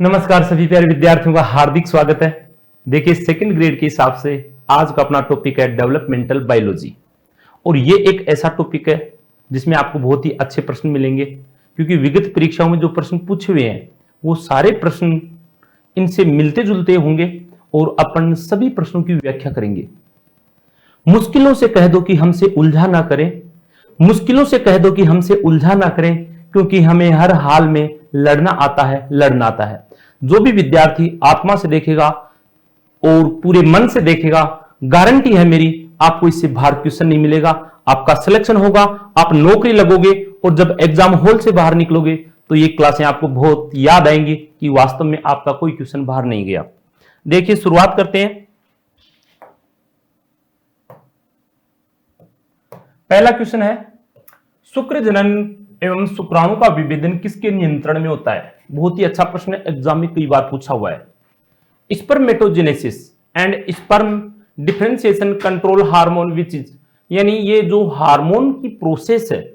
नमस्कार सभी प्यारे विद्यार्थियों का हार्दिक स्वागत है। देखिए सेकंड ग्रेड के हिसाब से आज का अपना टॉपिक है डेवलपमेंटल बायोलॉजी और ये एक ऐसा टॉपिक है जिसमें आपको बहुत ही अच्छे प्रश्न मिलेंगे क्योंकि विगत परीक्षाओं में जो प्रश्न पूछे हुए हैं वो सारे प्रश्न इनसे मिलते जुलते होंगे और अपन सभी प्रश्नों की व्याख्या करेंगे। मुश्किलों से कह दो कि हमसे उलझा ना करें, मुश्किलों से कह दो कि हमसे उलझा ना करें क्योंकि हमें हर हाल में लड़ना आता है, लड़ना आता है। जो भी विद्यार्थी आत्मा से देखेगा और पूरे मन से देखेगा, गारंटी है मेरी आपको इससे बाहर क्वेश्चन नहीं मिलेगा, आपका सिलेक्शन होगा, आप नौकरी लगोगे और जब एग्जाम हॉल से बाहर निकलोगे तो ये क्लासें आपको बहुत याद आएंगी कि वास्तव में आपका कोई क्वेश्चन बाहर नहीं गया। देखिए शुरुआत करते हैं। पहला क्वेश्चन है शुक्र जनन एवं शुक्राणु का विभेदन किसके नियंत्रण में होता है। बहुत ही अच्छा प्रश्न है, एग्जाम में कई बार पूछा हुआ है। Spermatogenesis and sperm differentiation control hormone which is, यानी ये जो हार्मोन की प्रोसेस है,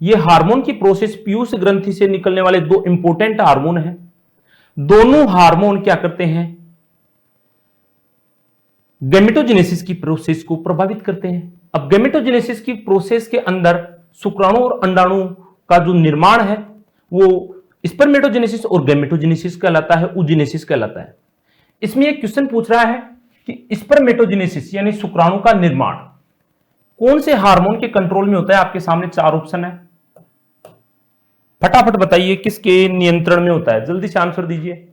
ये हार्मोन की प्रोसेस पीयूष ग्रंथि से निकलने वाले दो इंपॉर्टेंट हार्मोन हैं। दोनों हार्मोन क्या करते हैं, गैमेटोजेनेसिस की प्रोसेस को प्रभावित करते हैं। अब गैमेटोजेनेसिस की प्रोसेस के अंदर शुक्राणु और अंडाणु का जो निर्माण है वो स्पर्मेटोजेनेसिस और गैमेटोजेनेसिस कहलाता है, oogenesis कहलाता है। इसमें एक क्वेश्चन पूछ रहा है कि स्पर्मेटोजेनेसिस यानी शुक्राणु का निर्माण कौन से हार्मोन के कंट्रोल में होता है। आपके सामने चार ऑप्शन है, फटाफट बताइए किसके नियंत्रण में होता है, जल्दी से आंसर दीजिए।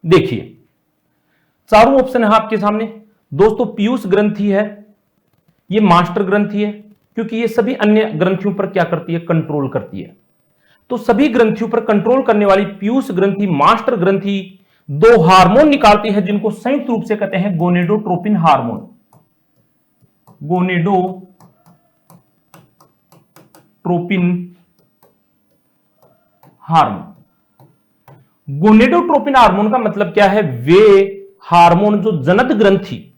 देखिए चारों ऑप्शन है आपके सामने। दोस्तों पीयूष ग्रंथि है, ये मास्टर ग्रंथि है क्योंकि ये सभी अन्य ग्रंथियों पर क्या करती है, कंट्रोल करती है। तो सभी ग्रंथियों पर कंट्रोल करने वाली पीयूष ग्रंथि, मास्टर ग्रंथि दो हार्मोन निकालती है जिनको संयुक्त रूप से कहते हैं gonadotropin hormone. Gonadotropin hormone. Gonadotropin hormone का मतलब क्या है, वे हार्मोन जो जनद ग्रंथि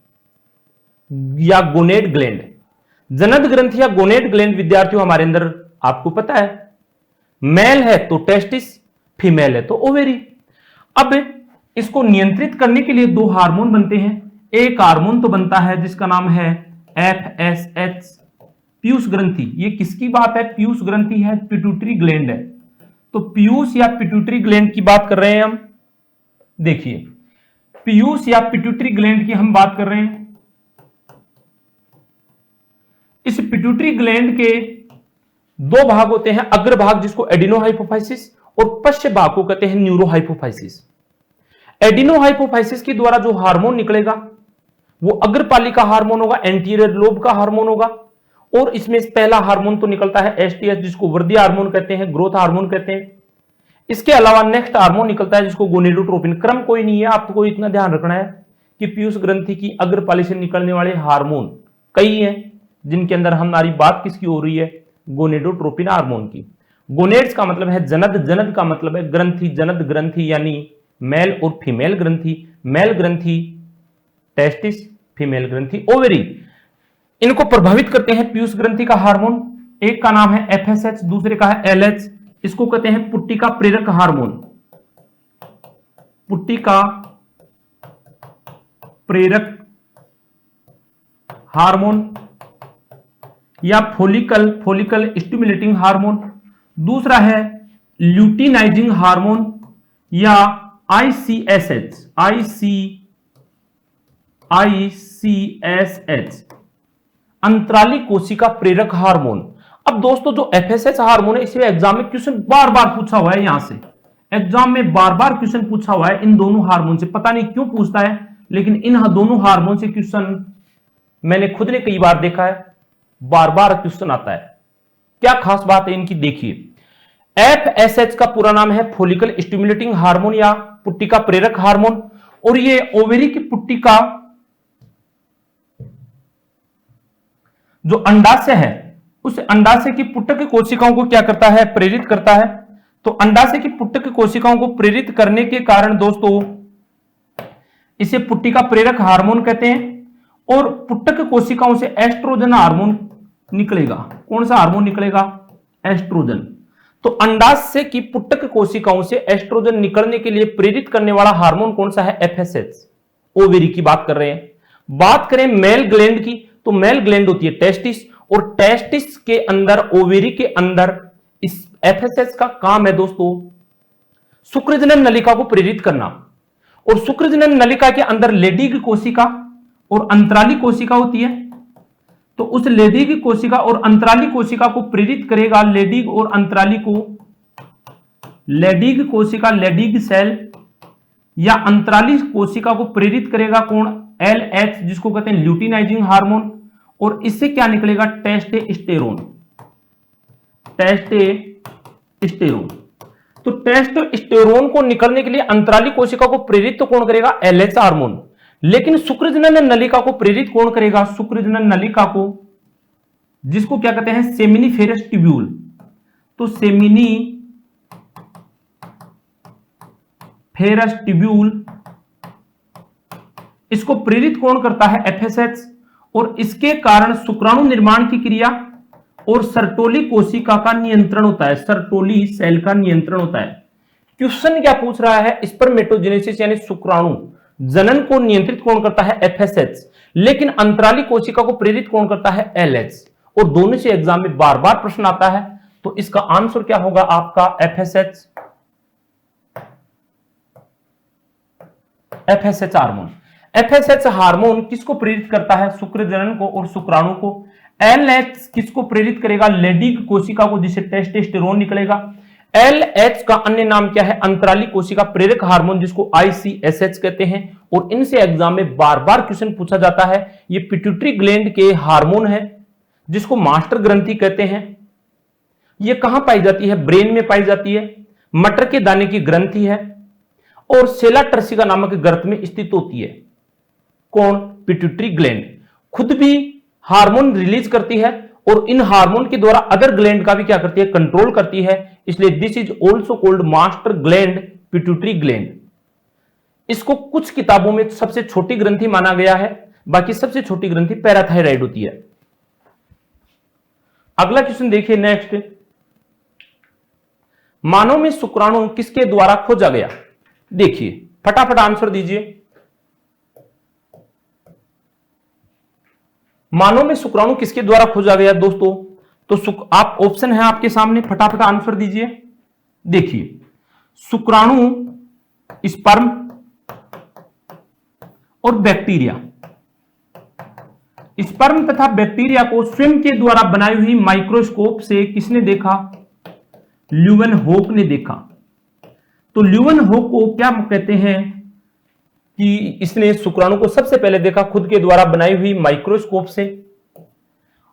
या गोनेड ग्लैंड, जनद ग्रंथि या गोनेड ग्लैंड विद्यार्थियों हमारे अंदर आपको पता है, मेल है तो टेस्टिस, फीमेल है तो ओवेरी। अब इसको नियंत्रित करने के लिए दो हार्मोन बनते हैं। एक हार्मोन तो बनता है जिसका नाम है FSH, पीयूष ग्रंथि। ये किसकी बात है, पीयूष ग्रंथि है, पिट्यूटरी ग्लैंड है। तो पीयूष या पिट्यूटरी ग्लैंड की बात कर रहे हैं हम। देखिए पीयूष या पिट्यूटरी ग्लैंड की हम बात कर रहे हैं। इस पिट्यूटरी ग्लैंड के दो भाग होते हैं, अग्र भाग जिसको एडिनोहाइपोफाइसिस और पश्च भाग को कहते हैं न्यूरोहाइपोफाइसिस। एडिनोहाइपोफाइसिस के द्वारा जो हार्मोन निकलेगा वो अग्रपालिका हार्मोन होगा, एंटीरियर लोब का हार्मोन होगा। और इसमें पहला हार्मोन तो निकलता है एसटीएच जिसको वृद्धि हार्मोन कहते हैं, ग्रोथ हार्मोन कहते हैं। इसके अलावा नेक्स्ट हार्मोन निकलता है जिसको गोनेडोट्रोपिन। क्रम कोई नहीं है, आपको इतना ध्यान रखना है कि पीयूष ग्रंथि की अग्रपाली से निकलने वाले हार्मोन कई हैं जिनके अंदर हमारी बात किसकी हो रही है, गोनेडोट्रोपिन हार्मोन की। गोनेड्स का मतलब है जनद, जनद का मतलब है ग्रंथि, जनद ग्रंथि यानी मेल और फीमेल ग्रंथि। मेल ग्रंथि टेस्टिस, फीमेल ग्रंथि ओवेरी। इनको प्रभावित करते हैं पीयूष ग्रंथि का हार्मोन। एक का नाम है FSH, दूसरे का है LH। इसको कहते हैं पुट्टिका प्रेरक हार्मोन, पुट्टिका प्रेरक हार्मोन या फोलिकल स्टिमुलेटिंग हार्मोन। दूसरा है ल्यूटिनाइजिंग हार्मोन या ICSH, अंतराली कोशिका प्रेरक हार्मोन। अब दोस्तों जो FSH हार्मोन है इसे एग्जाम में क्वेश्चन बार बार पूछा हुआ है, यहां से एग्जाम में बार बार क्वेश्चन पूछा हुआ है इन दोनों हार्मोन से। पता नहीं क्यों पूछता है, लेकिन इन दोनों हार्मोन से क्वेश्चन मैंने खुद ने कई बार देखा है, बार बार क्वेश्चन आता है। क्या खास बात है इनकी, देखिए FSH का पूरा नाम है फोलिकल स्टिमुलेटिंग हार्मोन या पुट्टिका प्रेरक हार्मोन। और ये ओवेरी की पुट्टिका जो अंडाशय है उस अंडाशय की पुटक कोशिकाओं को क्या करता है, प्रेरित करता है। तो अंडाशय की पुटक कोशिकाओं को प्रेरित करने के कारण दोस्तों इसे पुट्टिका प्रेरक हार्मोन कहते हैं। और पुटक कोशिकाओं से एस्ट्रोजन हार्मोन निकलेगा। कौन सा हार्मोन निकलेगा, एस्ट्रोजन। तो अंडाशय की पुटक कोशिकाओं से एस्ट्रोजन निकलने के लिए प्रेरित करने वाला हार्मोन कौन सा है? एफएसएच। ओवेरी की बात कर रहे हैं। बात करें मेल ग्लैंड की, तो मेल ग्लैंड होती है टेस्टिस, और टेस्टिस के अंदर, ओवेरी के अंदर इस एफएसएच का काम है दोस्तों शुक्रजनन नलिका को प्रेरित करना। और शुक्रजनन नलिका के अंदर लेडीग कोशिका और अंतराली कोशिका होती है। तो उस लेडीग कोशिका और अंतराली कोशिका को प्रेरित करेगा लेडीग और अंतराली को, लेडीग कोशिका लेडीग सेल या अंतराली कोशिका को प्रेरित करेगा कौन? एलएच, जिसको कहते हैं ल्यूटिनाइजिंग हार्मोन। और इससे क्या निकलेगा? टेस्टोस्टेरोन। टेस्टोस्टेरोन। तो टेस्टोस्टेरोन को निकलने के लिए अंतराली कोशिका को प्रेरित तो कौन करेगा? LH hormone. लेकिन शुक्रजनन नलिका को प्रेरित कौन करेगा? शुक्रजनन नलिका को, जिसको क्या कहते हैं? Seminiferous tubule. तो सेमिनिफेरस ट्यूब्यूल, इसको प्रेरित कौन करता है? एफएसएच। और इसके कारण शुक्राणु निर्माण की क्रिया और सर्टोली कोशिका का नियंत्रण होता है, सर्टोली सेल का नियंत्रण होता है। क्वेश्चन क्या पूछ रहा है? स्पर्मेटोजेनेसिस यानी शुक्राणु जनन को नियंत्रित कौन करता है? एफएसएच। लेकिन अंतराली कोशिका को प्रेरित कौन करता है? एलएच। और दोनों से एग्जाम में बार बार प्रश्न आता है, तो इसका आंसर क्या होगा आपका? FSH. FSH hormone. FSH hormone किसको प्रेरित करता है? शुक्रजनन को और शुक्राणु को। एलएच किसको प्रेरित करेगा? लेडीग कोशिका को, जिससे टेस्टोस्टेरोन निकलेगा। एलएच का अन्य नाम क्या है? अंतराली कोशिका प्रेरक हार्मोन, जिसको आईसीएसएच कहते हैं। और इनसे एग्जाम में बार बार क्वेश्चन पूछा जाता है। ये पिट्यूटरी ग्लैंड के हार्मोन है, जिसको मास्टर ग्रंथि कहते हैं। ये कहां पाई जाती है? ब्रेन में पाई जाती है। मटर के दाने की ग्रंथि है और सेला टर्सिका नामक गर्त में स्थित होती है। कौन? पिट्यूटरी ग्लैंड खुद भी हार्मोन रिलीज करती है और इन हार्मोन के द्वारा अदर ग्लैंड का भी क्या करती है? कंट्रोल करती है। इसलिए this is also called master gland, pituitary gland. इसको कुछ किताबों में सबसे छोटी ग्रंथि माना गया है, बाकी सबसे छोटी ग्रंथि पैराथायराइड होती है। अगला क्वेश्चन देखिए नेक्स्ट। मानव में शुक्राणु किसके द्वारा खोजा गया? देखिए फटाफट आंसर दीजिए। मानव में शुक्राणु किसके द्वारा खोजा गया दोस्तों? तो आप ऑप्शन है आपके सामने, फटाफट आंसर दीजिए। देखिए शुक्राणु, स्पर्म और बैक्टीरिया। स्पर्म तथा बैक्टीरिया को स्वयं के द्वारा बनाई हुई माइक्रोस्कोप से किसने देखा? ल्यूवेनहोक ने देखा। तो ल्यूवेनहोक को क्या कहते हैं कि इसने शुक्राणु को सबसे पहले देखा खुद के द्वारा बनाई हुई माइक्रोस्कोप से।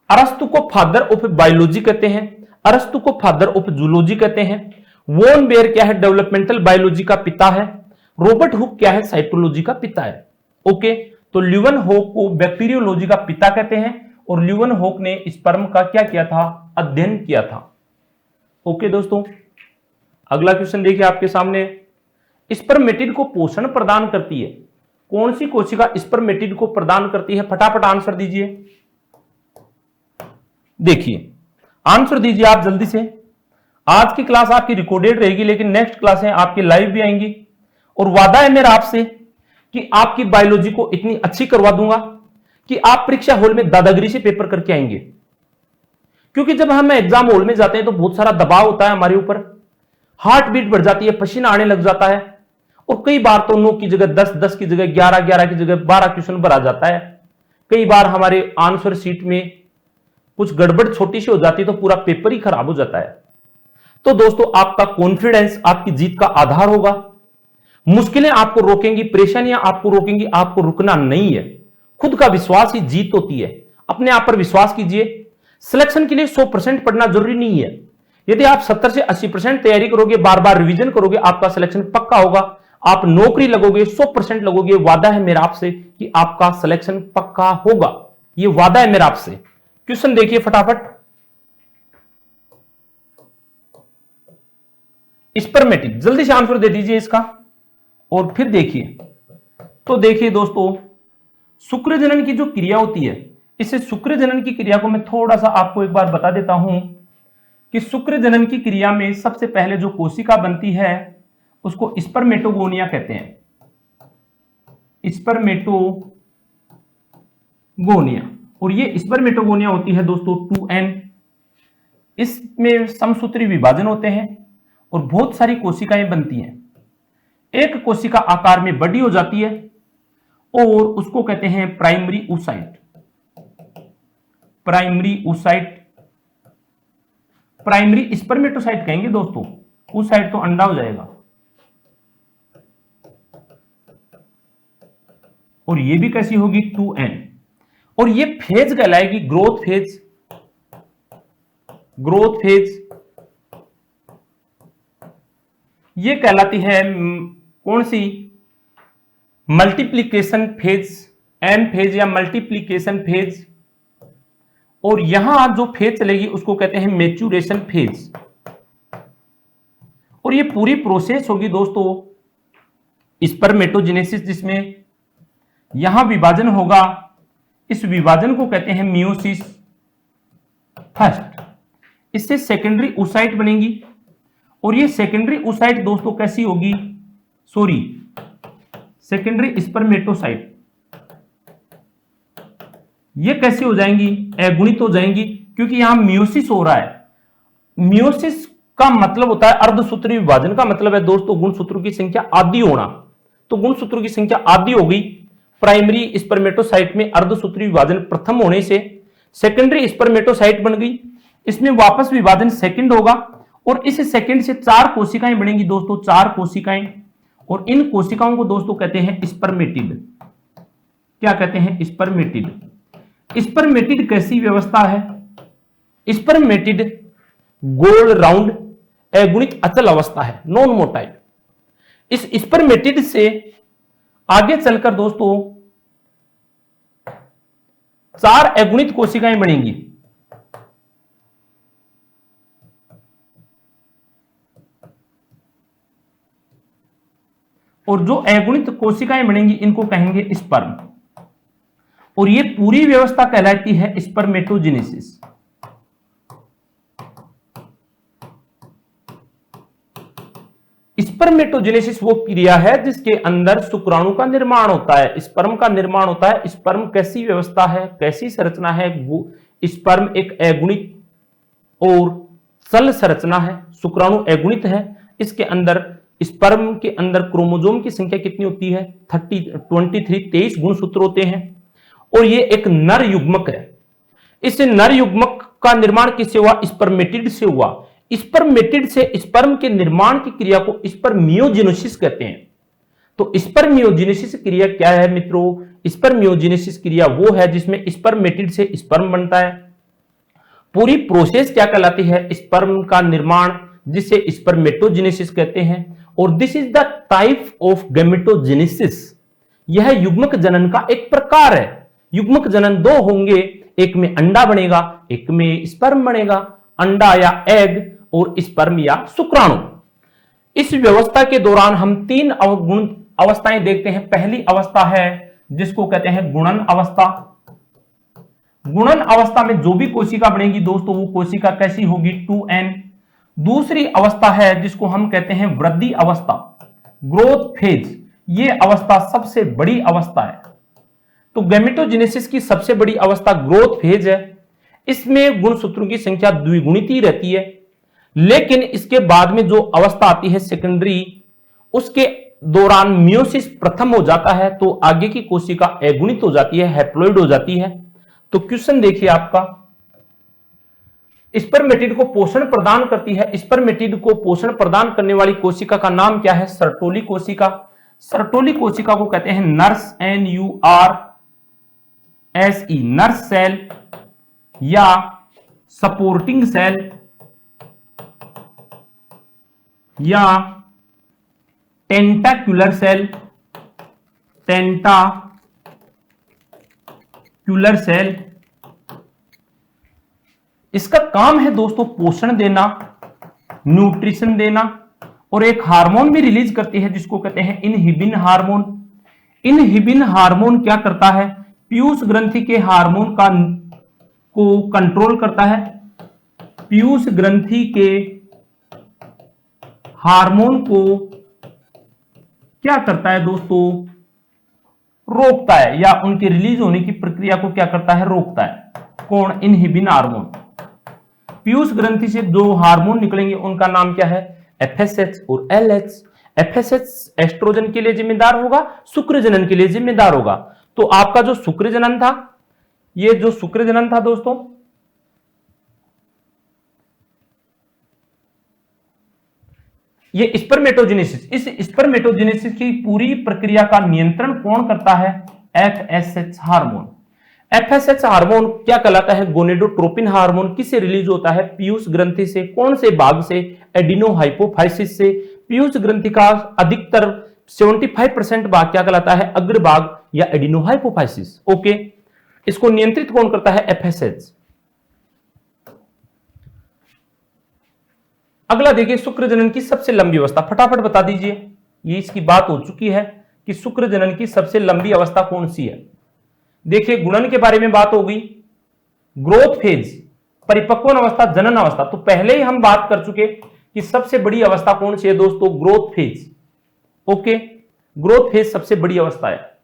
अरस्तु को फादर ऑफ बायोलॉजी कहते हैं, अरस्तु को फादर ऑफ जूलॉजी कहते हैं। वॉन बेयर क्या है? डेवलपमेंटल बायोलॉजी का पिता है। रॉबर्ट हुक क्या है? साइटोलॉजी का पिता है। ओके, तो ल्यूवेनहोक को बैक्टीरियोलॉजी का पिता कहते हैं और ल्यूवेनहोक ने स्पर्म का क्या किया था? अध्ययन किया था। ओके दोस्तों, अगला क्वेश्चन देखिए आपके सामने। स्पर्मेटिड को पोषण प्रदान करती है कौन सी कोशिका? स्पर्मेटिड को प्रदान करती है, फटाफट आंसर दीजिए। देखिए आंसर दीजिए आप जल्दी से। आज की क्लास आपकी रिकॉर्डेड रहेगी, लेकिन नेक्स्ट क्लासें आपकी लाइव भी आएंगी। और वादा है मेरा आपसे कि आपकी बायोलॉजी को इतनी अच्छी करवा दूंगा कि आप परीक्षा हॉल में दादागिरी से पेपर करके आएंगे। क्योंकि जब हम एग्जाम हॉल में जाते हैं तो बहुत सारा दबाव होता है हमारे ऊपर, हार्ट बीट बढ़ जाती है, पसीना आने लग जाता है, और कई बार तो 9 की जगह 10, 10 की जगह 11, 11 की जगह 12 क्वेश्चन भरा जाता है। कई बार हमारे आंसर शीट में कुछ गड़बड़ छोटी सी हो जाती है तो पूरा पेपर ही खराब हो जाता है। तो दोस्तों आपका कॉन्फिडेंस आपकी जीत का आधार होगा। मुश्किलें आपको रोकेंगी, परेशानियां आपको रोकेंगी, आपको रुकना नहीं है। खुद का विश्वास ही जीत होती है। अपने आप पर विश्वास कीजिए। सिलेक्शन के लिए 100% पढ़ना जरूरी नहीं है। यदि आप 70 से 80% तैयारी करोगे, बार बार रिवीजन करोगे, आपका सिलेक्शन पक्का होगा। आप नौकरी लगोगे, 100% लगोगे। वादा है मेरा आपसे कि आपका सिलेक्शन पक्का होगा। ये वादा है मेरा आपसे। क्वेश्चन देखिए फटाफट। स्पर्मेटिड, जल्दी से आंसर दे दीजिए इसका। और फिर देखिए, तो देखिए दोस्तों, शुक्रजनन की जो क्रिया होती है, इसे शुक्रजनन की क्रिया को मैं थोड़ा सा आपको एक बार बता देता हूं कि शुक्र जनन की क्रिया में सबसे पहले जो कोशिका बनती है उसको स्पर्मेटोगोनिया कहते हैं, स्पर्मेटोगोनिया। और ये स्पर्मेटोगोनिया होती है दोस्तों 2n। इसमें समसूत्री विभाजन होते हैं और बहुत सारी कोशिकाएं बनती हैं। एक कोशिका आकार में बड़ी हो जाती है और उसको कहते हैं प्राइमरी oocyte। प्राइमरी स्पर्मेटोसाइट कहेंगे दोस्तों, oocyte तो अंडा हो जाएगा। और ये भी कैसी होगी 2n। और ये फेज कहलाएगी ग्रोथ फेज। ये कहलाती है कौन सी? मल्टीप्लिकेशन फेज, एम फेज या मल्टीप्लिकेशन फेज। और यहां जो फेज चलेगी उसको कहते हैं मैच्योरेशन फेज। और ये पूरी प्रोसेस होगी दोस्तों स्पर्मेटोजेनेसिस, जिसमें यहां विभाजन होगा। इस विभाजन को कहते हैं मियोसिस फर्स्ट। इससे सेकेंडरी oocyte बनेगी और ये सेकेंडरी oocyte दोस्तों कैसी होगी? Secondary spermatocyte. ये कैसी हो जाएंगी? अगुणित हो जाएंगी, क्योंकि यहां मियोसिस हो रहा है। मियोसिस का मतलब होता है अर्धसूत्री विभाजन का मतलब है दोस्तों गुणसूत्रों की संख्या आधी होना। तो गुणसूत्रों की संख्या आधी हो गई। प्राइमरी स्पर्मेटोसाइट में अर्धसूत्री विभाजन प्रथम होने से सेकेंडरी स्पर्मेटोसाइट बन गई। इसमें वापस विभाजन सेकंड होगा और इस सेकंड से 4 कोशिकाएं बनेंगी दोस्तों, 4 कोशिकाएं। और इन कोशिकाओं को दोस्तों कहते हैं स्पर्मेटिड। क्या कहते हैं? स्पर्मेटिड। स्पर्मेटिड कैसी व्यवस्था है? स्पर्मेटिड गोल राउंड अगुणित अचल अवस्था है, नॉन मोटाइल। इस स्पर्मेटिड से आगे चलकर दोस्तों 4 अगुणित कोशिकाएं बनेंगी। और जो अगुणित कोशिकाएं बनेंगी इनको कहेंगे स्पर्म। और ये पूरी व्यवस्था कहलाती है स्पर्मेटोजेनेसिस। स्पर्मेटोजेनेसिस वो क्रिया है जिसके अंदर शुक्राणु का निर्माण होता है, स्पर्म का निर्माण होता है। स्पर्म कैसी व्यवस्था है, कैसी संरचना है? स्पर्म एक अगुणित और चल संरचना है। शुक्राणु अगुणित है। इसके अंदर स्पर्म के अंदर क्रोमोसोम की संख्या कितनी होती है? 23 गुणसूत्र होते हैं। और ये एक नर युग्मक है। इस नर युग्मक का निर्माण किससे हुआ? स्पर्मेटिड से हुआ। स्पर्मेटिड से स्पर्म के निर्माण की क्रिया को स्पर्मियोजेनेसिस कहते हैं। तो स्पर्मियोजेनेसिस क्रिया क्या है मित्रों? स्पर्मियोजेनेसिस क्रिया वो है जिसमें स्पर्मेटिड से स्पर्म बनता है। पूरी प्रोसेस क्या कहलाती है? स्पर्म का निर्माण, जिसे स्पर्मेटोजेनेसिस कहते हैं। और this is the type of gametogenesis. यह युग्मक जनन का एक प्रकार है। युग्मक जनन 2 होंगे, एक में अंडा बनेगा, एक में स्पर्म बनेगा। अंडा या एग और स्पर्म या शुक्राणु। इस व्यवस्था के दौरान हम 3 अवस्थाएं देखते हैं। पहली अवस्था है जिसको कहते हैं गुणन अवस्था। गुणन अवस्था में जो भी कोशिका बनेगी दोस्तों वो कोशिका कैसी होगी? 2n। दूसरी अवस्था है जिसको हम कहते हैं वृद्धि अवस्था, ग्रोथ फेज। ये अवस्था सबसे बड़ी अवस्था है। तो गैमेटोजेनेसिस की सबसे बड़ी अवस्था ग्रोथ फेज है। इसमें गुणसूत्रों की संख्या द्विगुणित ही रहती है। लेकिन इसके बाद में जो अवस्था आती है सेकेंडरी, उसके दौरान मियोसिस प्रथम हो जाता है, तो आगे की कोशिका अगुणित हो जाती है, हैप्लॉइड हो जाती है। तो क्वेश्चन देखिए आपका, स्पर्मेटिड को पोषण प्रदान करती है। स्पर्मेटिड को पोषण प्रदान करने वाली कोशिका का नाम क्या है? सर्टोली कोशिका। सर्टोली कोशिका को कहते हैं नर्स, NURSE, नर्स सेल या सपोर्टिंग सेल या टेंटाक्युलर सेल, टेंटाक्युलर सेल। इसका काम है दोस्तों पोषण देना, न्यूट्रिशन देना, और एक हार्मोन भी रिलीज करती है जिसको कहते हैं इनहिबिन हार्मोन। इनहिबिन हार्मोन क्या करता है? पीयूष ग्रंथि के हार्मोन को कंट्रोल करता है। पीयूष ग्रंथि के हार्मोन को क्या करता है दोस्तों, रोकता है, या उनके रिलीज होने की प्रक्रिया को क्या करता है, रोकता है। कौन, इनहिबिन हार्मोन। पीयूष ग्रंथि से जो हार्मोन निकलेंगे उनका नाम क्या है, एफएसएच और एलएच। एफएसएच एस्ट्रोजन के लिए जिम्मेदार होगा, शुक्र जनन के लिए जिम्मेदार होगा। तो आपका जो शुक्र जनन था, ये जो शुक्र जनन था दोस्तों, ये स्पर्मेटोजेनेसिस, इस स्पर्मेटोजेनेसिस की पूरी प्रक्रिया का नियंत्रण कौन करता है, एफएसएच हार्मोन। एफएसएच हार्मोन क्या कहलाता है, गोनेडोट्रोपिन हार्मोन। किससे रिलीज होता है, पीयूष ग्रंथि से। कौन से भाग से, एडिनोहाइपोफाइसिस से। पीयूष ग्रंथि का अधिकतर 75% भाग क्या कहलाता है, अग्रभाग या एडिनोहाइपोफाइसिस। ओके, इसको नियंत्रित कौन करता है, एफएसएच। अगला देखिए, शुक्र जनन की सबसे लंबी अवस्था, फटाफट बता दीजिए। ये इसकी बात हो चुकी है कि शुक्र जनन की सबसे लंबी अवस्था कौन सी है। देखिए, गुणन के बारे में बात हो गई, ग्रोथ फेज, परिपक्वन अवस्था, जनन अवस्था। तो पहले ही हम बात कर चुके कि सबसे बड़ी अवस्था कौन सी है दोस्तों, growth phase. Okay, growth phase सबसे बड़ी अवस्था है।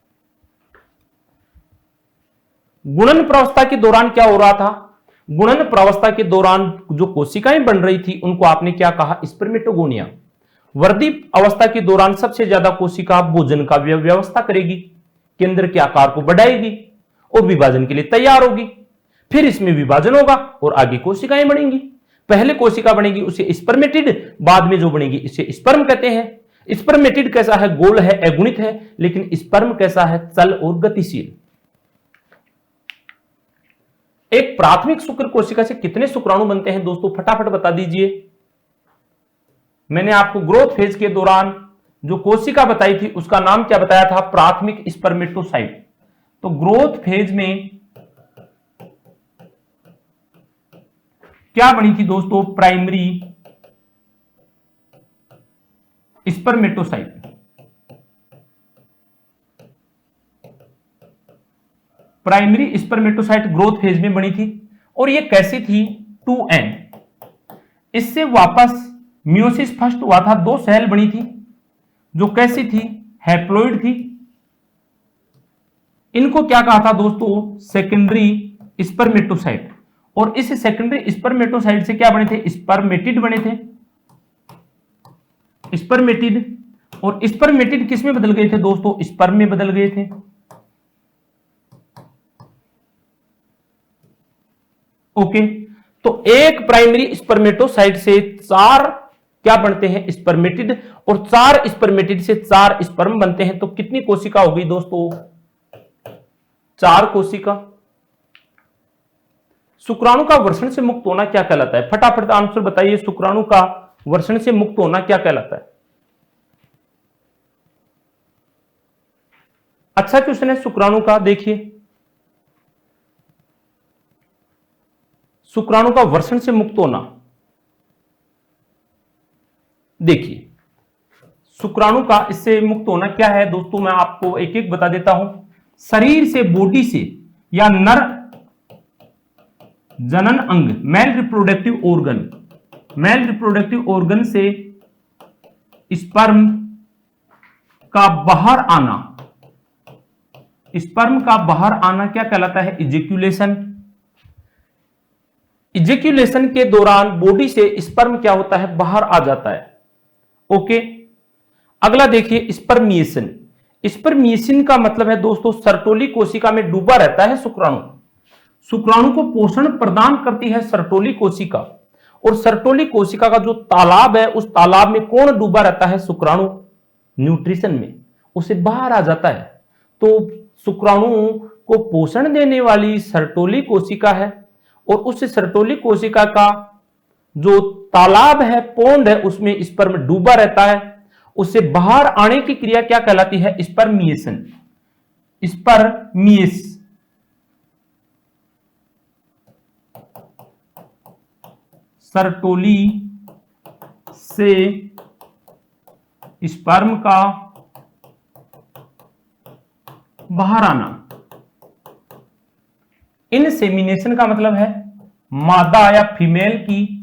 गुणन प्रावस्था के दौरान क्या हो रहा था, गुणन प्रावस्था के दौरान जो कोशिकाएं बन रही थी उनको आपने क्या कहा, स्पर्मेटोगोनिया। वृद्धि अवस्था के दौरान सबसे ज्यादा कोशिका भोजन का व्यवस्था करेगी, केंद्र के आकार को बढ़ाएगी और विभाजन के लिए तैयार होगी। फिर इसमें विभाजन होगा और आगे कोशिकाएं बढ़ेंगी। पहले कोशिका बनेगी उसे स्पर्मेटिड, बाद में जो बनेगी इसे स्पर्म कहते हैं। स्पर्मेटिड कैसा है, गोल है, अगुणित है, लेकिन स्पर्म कैसा है, चल और गतिशील। एक प्राथमिक शुक्र कोशिका से कितने शुक्राणु बनते हैं दोस्तों, फटाफट बता दीजिए। मैंने आपको ग्रोथ फेज के दौरान जो कोशिका बताई थी उसका नाम क्या बताया था, प्राथमिक स्पर्मेटोसाइट। तो ग्रोथ फेज में क्या बनी थी दोस्तों, primary spermatocyte. Primary spermatocyte growth phase में बनी थी। और ये कैसी थी, 2n। इससे वापस मियोसिस फर्स्ट हुआ था, 2 सेल बनी थी जो कैसी थी, हैप्लॉइड थी। इनको क्या कहा था दोस्तों, सेकेंडरी स्पर्मेटोसाइट। और इस सेकेंडरी स्पर्मेटोसाइट से क्या बने थे, स्पर्मेटिड बने थे, स्पर्मेटिड। और स्पर्मेटिड किस में बदल गए थे दोस्तों, स्पर्म में बदल गए थे। ओके, तो एक प्राइमरी स्पर्मेटोसाइट से 4 क्या बनते हैं, स्पर्मेटिड। और 4 स्पर्मेटिड से 4 स्पर्म बनते हैं। तो कितनी कोशिका हो गई दोस्तों, 4 कोशिका। शुक्राणु का वर्षण से मुक्त होना क्या कहलाता है, फटाफट आंसर बताइए। शुक्राणु का वर्षण से मुक्त होना क्या कहलाता है। अच्छा क्वेश्चन है शुक्राणु का। देखिए, शुक्राणु का वर्षण से मुक्त होना, देखिए शुक्राणु का इससे मुक्त होना क्या है दोस्तों, मैं आपको एक एक बता देता हूं। शरीर से, बॉडी से, या नर जनन अंग, male reproductive organ, male reproductive organ से स्पर्म का बाहर आना, स्पर्म का बाहर आना क्या कहलाता है, इजेक्यूलेशन। इजेक्यूलेशन के दौरान बॉडी से स्पर्म क्या होता है, बाहर आ जाता है। ओके, अगला देखिए, स्पर्मिएशन। स्पर्मिएशन का मतलब है दोस्तों, सर्टोली कोशिका में डूबा रहता है शुक्राणु। शुक्राणु को पोषण प्रदान करती है सर्टोली कोशिका। और सर्टोली कोशिका का जो तालाब है, उस तालाब में कौन डूबा रहता है, शुक्राणु। न्यूट्रिशन में उसे बाहर आ जाता है। तो शुक्राणु को पोषण देने वाली सर्टोली कोशिका है। और उस सर्टोली कोशिका का जो तालाब है, पोंड है, उसमें स्पर्म डूबा रहता है। उससे बाहर आने की क्रिया क्या कहलाती है, स्पर्मिएशन। स्पर्मिएस सर्टोली से स्पर्म का बाहर आना। इनसेमिनेशन का मतलब है मादा या फीमेल की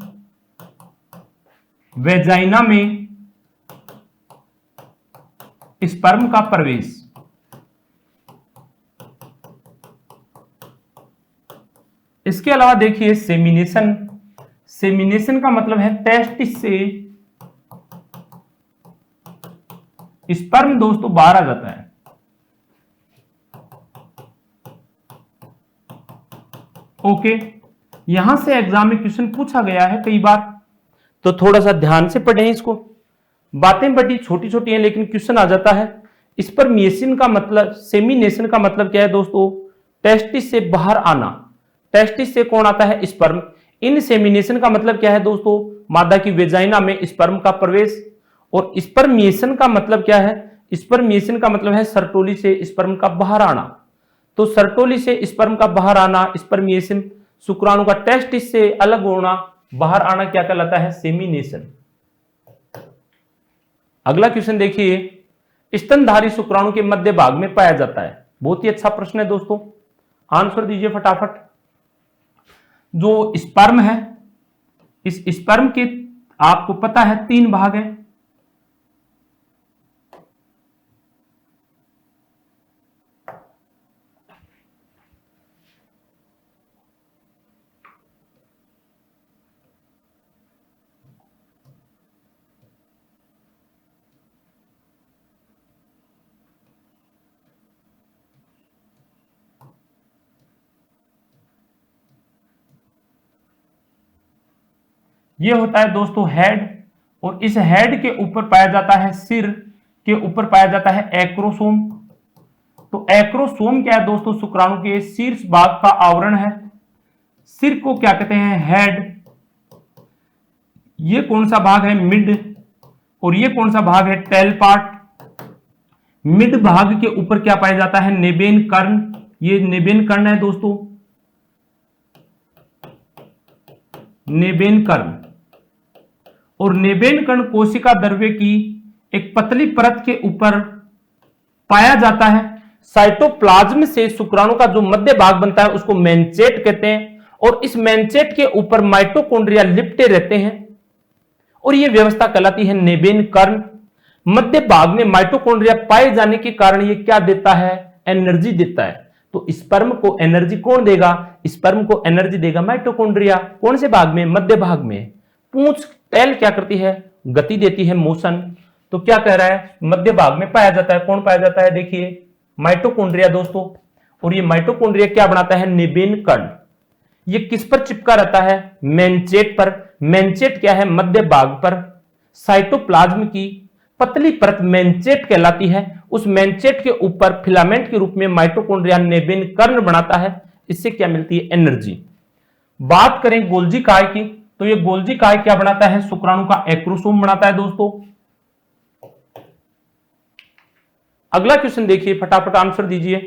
वेजाइना में स्पर्म का प्रवेश। इसके अलावा देखिए सेमिनेशन। सेमिनेशन का मतलब है टेस्टिस से स्पर्म दोस्तों बाहर आ जाता है। ओके, यहां से एग्जाम में क्वेश्चन पूछा गया है कई बार, तो थोड़ा सा ध्यान से पढ़ें इसको। बातें बड़ी छोटी छोटी हैं लेकिन क्वेश्चन आ जाता है। स्पर्मिएशन का मतलब, सेमिनेशन का मतलब क्या है दोस्तों? टेस्टिस से बाहर आना। टेस्टिस से कौन आता है? स्पर्म। इनसेमिनेशन का मतलब क्या है दोस्तों? मादा की वेजाइना में स्पर्म का प्रवेश। और स्पर्मिएशन का मतलब क्या है? स्पर्मिएशन का मतलब है सर्टोली से स्पर्म का बाहर आना। तो सर्टोली से स्पर्म का बाहर आना स्पर्मिएशन, शुक्राणु का टेस्टिस से अलग होना, बाहर आना क्या कहलाता है? सेमिनेशन। अगला क्वेश्चन देखिए, स्तनधारी शुक्राणु के मध्य भाग में पाया जाता है। बहुत ही अच्छा प्रश्न है दोस्तों, आंसर दीजिए फटाफट। जो स्पर्म है, इस स्पर्म के आपको पता है 3 भाग हैं। ये होता है दोस्तों हेड, और इस हेड के ऊपर पाया जाता है, सिर के ऊपर पाया जाता है एक्रोसोम। तो एक्रोसोम क्या है दोस्तों? शुक्राणु के शीर्ष भाग का आवरण है। सिर को क्या कहते हैं? हेड। ये कौन सा भाग है? मिड। और ये कौन सा भाग है? Tail part. मिड भाग के ऊपर क्या पाया जाता है? नेबेन कर्ण। ये नेबेन कर्ण है दोस्तों, नेबेन कर्ण। और नेबेन कर्ण कोशिका द्रव्य की एक पतली परत के ऊपर पाया जाता है। साइटोप्लाज्म से शुक्राणु का जो मध्य भाग बनता है उसको मेंचेट कहते हैं, और इस मेंचेट के ऊपर माइटोकॉन्ड्रिया लिपटे रहते हैं, और यह व्यवस्था कहलाती है नेबेन कर्ण। मध्य भाग में माइटोकॉन्ड्रिया पाए जाने के कारण यह क्या देता है? एनर्जी देता है। तो स्पर्म को एनर्जी कौन देगा? स्पर्म को एनर्जी देगा माइटोकॉन्ड्रिया। कौन से भाग में? मध्य भाग में। पूंछ टेल क्या करती है? गति देती है, मोशन। तो क्या कह रहा है? मध्य भाग में पाया जाता है। कौन पाया जाता है? देखिए माइटोकॉन्ड्रिया दोस्तों। और ये माइटोकॉन्ड्रिया क्या बनाता है? नेबेन कर्ण। ये किस पर चिपका रहता है? मेंचेट पर। मेंचेट क्या है? मध्य भाग पर। साइटोप्लाज्म की पतली परत मेंचेट कहलाती है। उस मेंचेट के ऊपर फिलामेंट के रूप में माइटोकॉन्ड्रिया नेबेन कर्ण बनाता है। इससे क्या मिलती है? एनर्जी। बात करें गोल्जी काय की, तो ये गोल्जी काय क्या बनाता है? शुक्राणु का एक्रोसोम बनाता है दोस्तों। अगला क्वेश्चन देखिए, फटाफट आंसर दीजिए।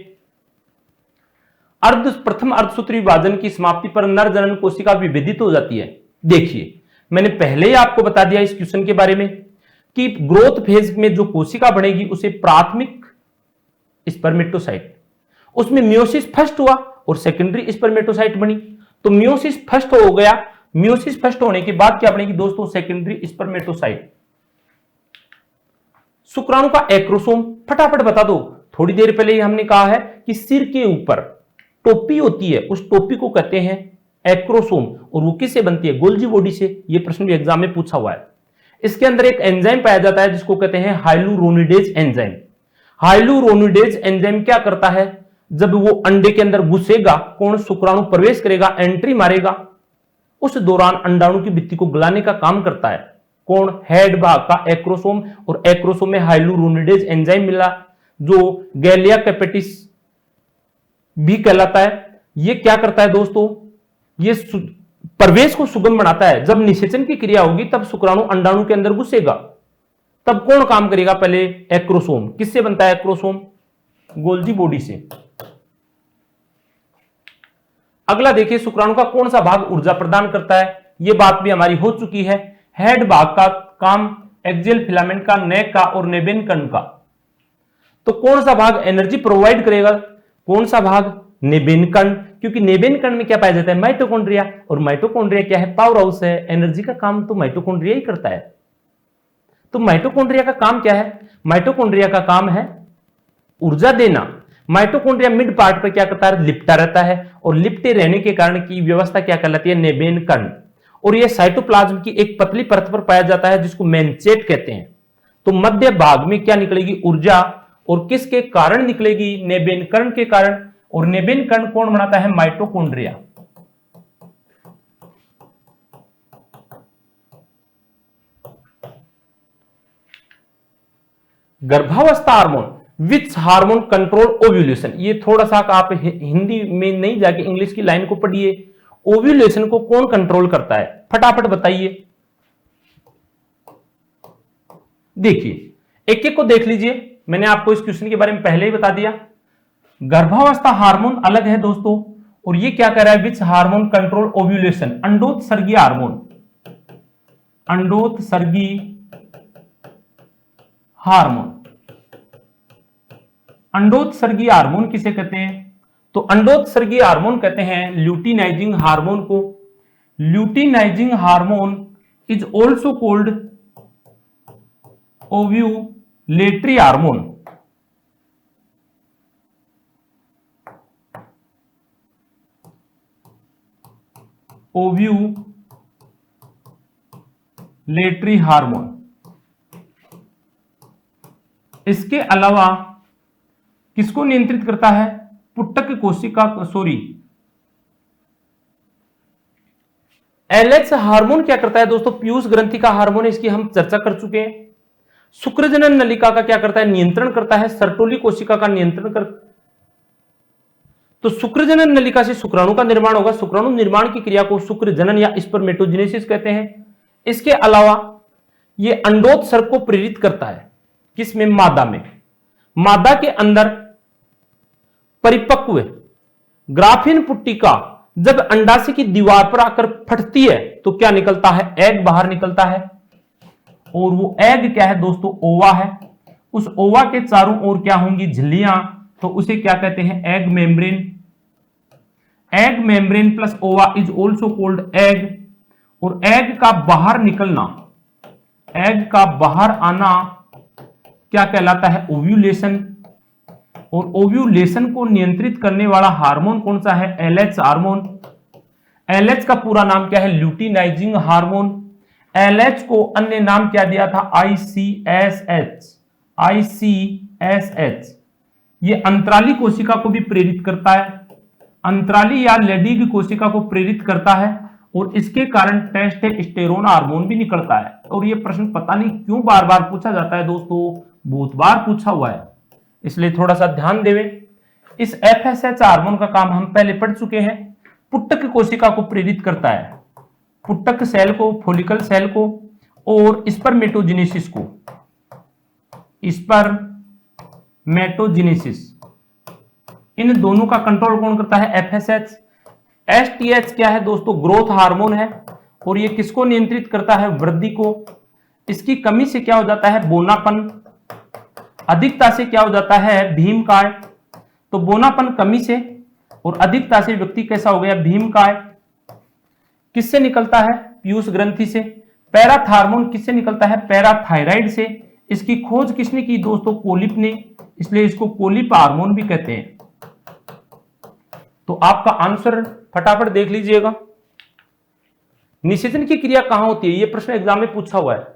प्रथम अर्धसूत्री विभाजन की समाप्ति पर नर जनन कोशिका विभेदित हो जाती है। देखिए मैंने पहले ही आपको बता दिया इस क्वेश्चन के बारे में कि ग्रोथ फेज में जो कोशिका बनेगी उसे प्राथमिक स्पर्मेटोसाइट, उसमें मियोसिस फर्स्ट हुआ और सेकेंडरी स्पर्मेटोसाइट बनी। तो मियोसिस फर्स्ट हो गया, मियोसिस फर्स्ट होने के बाद क्या बनेगी दोस्तों? Secondary spermatocyte. शुक्राणु का एक्रोसोम फटाफट बता दो। थोड़ी देर पहले ही हमने कहा है कि सिर के ऊपर टोपी होती है, उस टोपी को कहते हैं एक्रोसोम, और वो किससे बनती है? गोल्जी बॉडी से। ये प्रश्न भी एग्जाम में पूछा हुआ है। इसके अंदर एक एंजाइम पाया जाता है जिसको कहते हैं हाइलुरोनिडेज एंजाइम। हाइलुरोनिडेज एंजाइम क्या करता है? जब वो अंडे के अंदर घुसेगा, कौन? शुक्राणु प्रवेश करेगा, एंट्री मारेगा, उस दौरान अंडाणु की भित्ति को गलाने का काम करता है कौन? हेड भाग का एक्रोसोम। और एक्रोसोम में हाइलुरोनिडेज एंजाइम मिला जो गैलिया कैपेटिस भी कहलाता है। ये क्या करता है दोस्तों? ये प्रवेश को सुगम बनाता है। जब निषेचन की क्रिया होगी तब शुक्राणु अंडाणु के अंदर घुसेगा, तब कौन काम करेगा? पहले एक्रोसोम। किससे बनता है एक्रोसोम? गोल्जी बॉडी से। अगला देखिए, शुक्राणु का कौन सा भाग ऊर्जा प्रदान करता है? यह बात भी हमारी हो चुकी है। हेड भाग का काम एक्सियल फिलामेंट का, नेक का और नेबेन कर्ण का। तो कौन सा भाग एनर्जी प्रोवाइड करेगा? कौन सा भाग? नेबेन कर्ण। क्योंकि नेबेन कर्ण में क्या पाया जाता है? माइटोकॉन्ड्रिया। और माइटोकॉन्ड्रिया क्या है? पावर हाउस है। एनर्जी का काम तो माइटोकॉन्ड्रिया ही करता है। तो माइटोकॉन्ड्रिया का काम क्या है? माइटोकॉन्ड्रिया का काम है ऊर्जा देना। माइटोकॉन्ड्रिया मिड पार्ट पर क्या करता है? लिपटा रहता है, और लिपटे रहने के कारण की व्यवस्था क्या कहलाती है? नेबेन कर्ण। और यह साइटोप्लाज्म की एक पतली परत पर पाया जाता है जिसको मेनचेट कहते हैं। तो मध्य भाग में क्या निकलेगी? ऊर्जा। और किसके कारण निकलेगी? नेबेन कर्ण के कारण। और नेबेन कर्ण कौन बनाता है? माइटोकॉन्ड्रिया। गर्भावस्था हार्मोन, विच हार्मोन कंट्रोल ओव्यूलेशन। ये थोड़ा सा आप हिंदी में नहीं जाके इंग्लिश की लाइन को पढ़िए। ओव्यूलेशन को कौन कंट्रोल करता है? फटाफट बताइए। देखिए, एक एक को देख लीजिए। मैंने आपको इस क्वेश्चन के बारे में पहले ही बता दिया। गर्भावस्था हार्मोन अलग है दोस्तों, और ये क्या कर रहा है? Which hormone control ovulation. अंडोत्सर्गीय हार्मोन, अंडोत्सर्गीय हार्मोन। अंडोत्सर्गीय हार्मोन किसे कहते हैं? तो अंडोत्सर्गीय हार्मोन कहते हैं ल्यूटिनाइजिंग हार्मोन को। Luteinising hormone is also called ovulatory hormone. Ovulatory hormone. इसके अलावा किसको नियंत्रित करता है? पुट्टक कोशिका, सॉरी, एलएच हार्मोन क्या करता है दोस्तों? पीयूष ग्रंथि का हार्मोन है, इसकी हम चर्चा कर चुके हैं। शुक्रजनन नलिका का क्या करता है? नियंत्रण करता है। सर्टोली कोशिका का नियंत्रण कर। तो शुक्रजनन नलिका से शुक्राणु का निर्माण होगा। शुक्राणु निर्माण की क्रिया को शुक्रजनन या स्पर्मेटोजेनेसिस कहते हैं। इसके अलावा यह अंडोत्सर्ग को प्रेरित करता है। किसमें? मादा में। मादा के अंदर परिपक्व ग्राफीन पुट्टिका जब अंडाशय की दीवार पर आकर फटती है तो क्या निकलता है? एग बाहर निकलता है। और वो एग क्या है दोस्तों? ओवा है। उस ओवा के चारों ओर क्या होंगी? झिल्लियां। तो उसे क्या कहते हैं? Egg membrane. Egg membrane plus ओवा इज ऑल्सो कॉल्ड एग। और एग का बाहर निकलना, एग का बाहर आना क्या कहलाता है? ओव्यूलेशन। और ओव्यूलेशन को नियंत्रित करने वाला हार्मोन कौन सा है? LH hormone. एलएच का पूरा नाम क्या है? Luteinizing hormone. एलएच को अन्य नाम क्या दिया था? आईसीएसएच। आईसीएसएच। ये अंतराली कोशिका को भी प्रेरित करता है। अंतराली या लेडिग कोशिका को प्रेरित करता है, और इसके कारण टेस्टोस्टेरोन हार्मोन भी निकलता है। और ये प्रश्न पता नहीं क्यों बार बार पूछा जाता है दोस्तों, बहुत बार पूछा हुआ है, इसलिए थोड़ा सा ध्यान देवे। इस एफएसएच हार्मोन का काम हम पहले पढ़ चुके हैं। पुट्टक कोशिका को प्रेरित करता है, पुट्टक सेल को, फोलिकल सेल को, और स्पर्मेटोजेनेसिस को। स्पर्मेटोजेनेसिस, इन दोनों का कंट्रोल कौन करता है? एफएसएच। एसटीएच क्या है दोस्तों? ग्रोथ हार्मोन है, और ये किसको नियंत्रित करता है? वृद्धि को। इसकी कमी से क्या हो जाता है? बोनापन। अधिकता से क्या हो जाता है? भीमकाय। तो बोनापन कमी से और अधिकता से व्यक्ति कैसा हो गया? भीमकाय। किससे निकलता है? पीयूष ग्रंथि से। पैराथार्मोन किससे निकलता है? पैराथायराइड से। इसकी खोज किसने की दोस्तों? कोलिप ने, इसलिए इसको कोलिप हार्मोन भी कहते हैं। तो आपका आंसर फटाफट देख लीजिएगा। निषेचन की क्रिया कहां होती है? यह प्रश्न एग्जाम में पूछा हुआ है।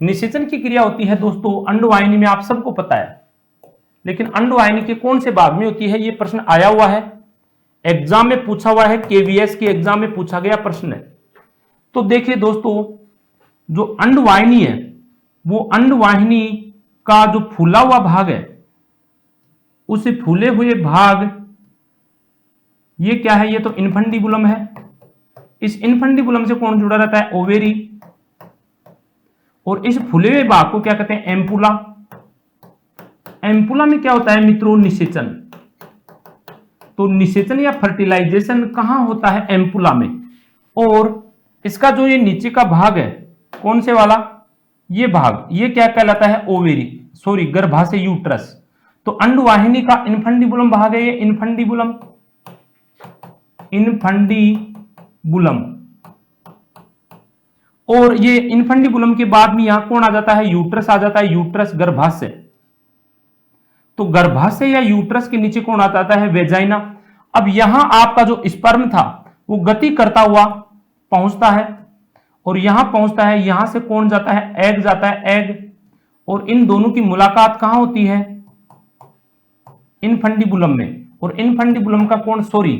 निषेचन की क्रिया होती है दोस्तों अंडवाहिनी में, आप सबको पता है, लेकिन अंडवाहिनी के कौन से भाग में होती है? यह प्रश्न आया हुआ है, एग्जाम में पूछा हुआ है, केवीएस के एग्जाम में पूछा गया प्रश्न है। तो देखिए दोस्तों, जो अंडवाहिनी है वो अंडवाहिनी का जो फूला हुआ भाग है, उस फूले हुए भाग, ये क्या है? ये तो इन्फंडिबुलम है। इस इन्फंडिबुलम से कौन जुड़ा रहता है? ओवेरी। और इस फूले हुए भाग को क्या कहते हैं? एम्पुला। एम्पुला में क्या होता है मित्रों? निषेचन। तो निषेचन या फर्टिलाइजेशन कहां होता है? एम्पुला में। और इसका जो ये नीचे का भाग है, कौन से वाला? ये भाग, ये क्या कहलाता है? ओवेरी, सॉरी, गर्भाशय, यूट्रस। तो अंडवाहिनी का इन्फंडिबुलम भाग है ये, इन्फंडिबुलम। इन्फंडिबुलम। और ये इनफंडिबुलम के बाद में यहां कौन आ जाता है, यूट्रस आ जाता है, यूट्रस गर्भाशय। तो गर्भाशय या यूट्रस के नीचे कौन आ जाता है, वेजाइना। अब यहां आपका जो स्पर्म था वो गति करता हुआ पहुंचता है और यहां पहुंचता है, यहां से कौन जाता है, एग जाता है, एग। और इन दोनों की मुलाकात कहां होती है, इनफंडिबुलम में। और इनफंडिबुलम का कौन, सॉरी,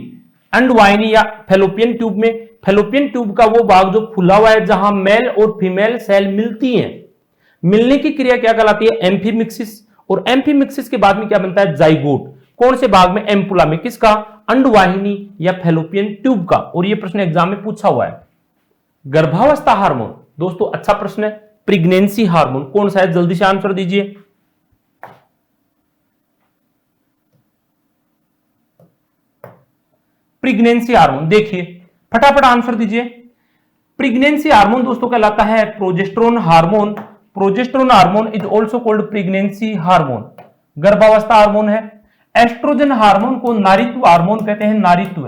अंडवाहिनी या फैलोपियन ट्यूब में। फैलोपियन ट्यूब का वो भाग जो खुला हुआ है जहां मेल और फीमेल सेल मिलती हैं, मिलने की क्रिया क्या कहलाती है, एम्फीमिक्सिस। और एम्फीमिक्सिस के बाद में क्या बनता है, जाइगोट। कौन से भाग में, एम्पुला में। किसका, अंडवाहिनी या फैलोपियन ट्यूब का। और ये प्रश्न एग्जाम में पूछा हुआ है। गर्भावस्था हार्मोन दोस्तों अच्छा प्रश्न है। प्रेगनेंसी हार्मोन कौन सा है, जल्दी से आंसर दीजिए। प्रेगनेंसी हार्मोन, देखिए फटाफट आंसर दीजिए। प्रेगनेंसी हार्मोन दोस्तों कहलाता है progesterone hormone. Progesterone hormone is also called pregnancy hormone, गर्भावस्था हार्मोन है। एस्ट्रोजन हार्मोन को नारीत्व हार्मोन कहते हैं, नारीत्व।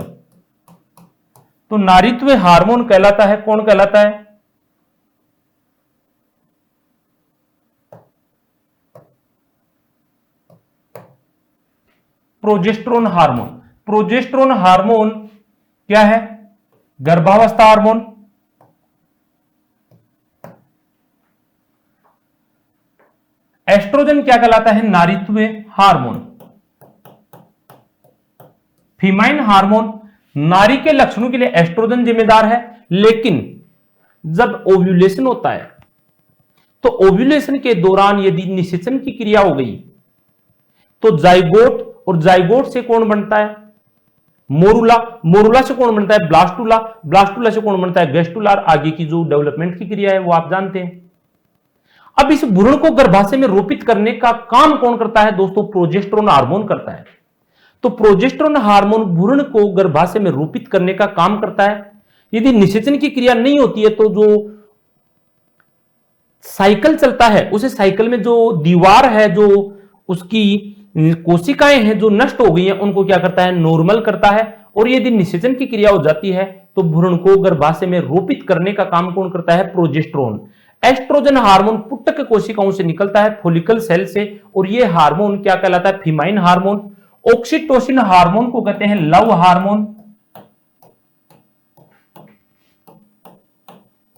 तो नारीत्व हार्मोन कहलाता है, कौन कहलाता है, प्रोजेस्टेरोन हार्मोन। प्रोजेस्टेरोन हार्मोन क्या है, गर्भावस्था हार्मोन। एस्ट्रोजन क्या कहलाता है, नारीत्व हार्मोन। फीमाइन हार्मोन, नारी के लक्षणों के लिए एस्ट्रोजन जिम्मेदार है, लेकिन जब ओव्यूलेशन होता है तो ओव्यूलेशन के दौरान यदि निषेचन की क्रिया हो गई तो जाइगोट, और जाइगोट से कौन बनता है, मोरुला। मोरुला से कौन बनता है, ब्लास्टुला। ब्लास्टुला से कौन बनता है, गेस्टुला। आगे की जो डेवलपमेंट की क्रिया है वो आप जानते हैं। अब इस भ्रूण को गर्भाशय में रोपित करने का काम कौन करता है दोस्तों, प्रोजेस्टेरोन हार्मोन करता है। तो प्रोजेस्टेरोन हार्मोन भ्रूण को गर्भाशय में रोपित करने का काम करता है। यदि निषेचन की क्रिया नहीं होती है तो जो साइकिल चलता है, उसे साइकिल में जो दीवार है, जो उसकी कोशिकाएं हैं जो नष्ट हो गई हैं, उनको क्या करता है, नॉर्मल करता है। और यदि निषेचन की क्रिया हो जाती है तो भ्रूण को गर्भाशय में रोपित करने का काम कौन करता है, प्रोजेस्टेरोन। एस्ट्रोजन हार्मोन पुट्टक कोशिकाओं से निकलता है, फोलिकल सेल से, और यह हार्मोन क्या कहलाता है, फीमाइन हार्मोन। ऑक्सीटोसिन हार्मोन को कहते हैं लव हार्मोन,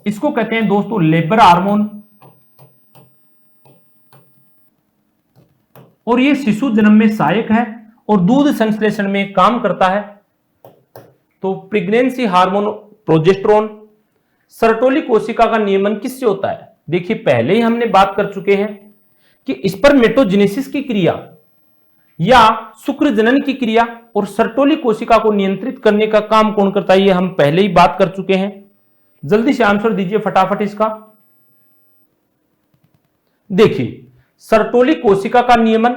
इसको कहते हैं दोस्तों लेबर हार्मोन। और ये शिशु जन्म में सहायक है और दूध संश्लेषण में काम करता है। तो प्रेगनेंसी हार्मोन प्रोजेस्टेरोन। सर्टोली कोशिका का नियमन किससे होता है, देखिए पहले ही हमने बात कर चुके हैं कि स्पर्मेटोजेनेसिस की क्रिया या शुक्र जनन की क्रिया और सर्टोली कोशिका को नियंत्रित करने का काम कौन करता है, ये हम पहले ही बात कर चुके हैं। जल्दी से आंसर दीजिए फटाफट इसका। देखिए सर्टोली कोशिका का नियमन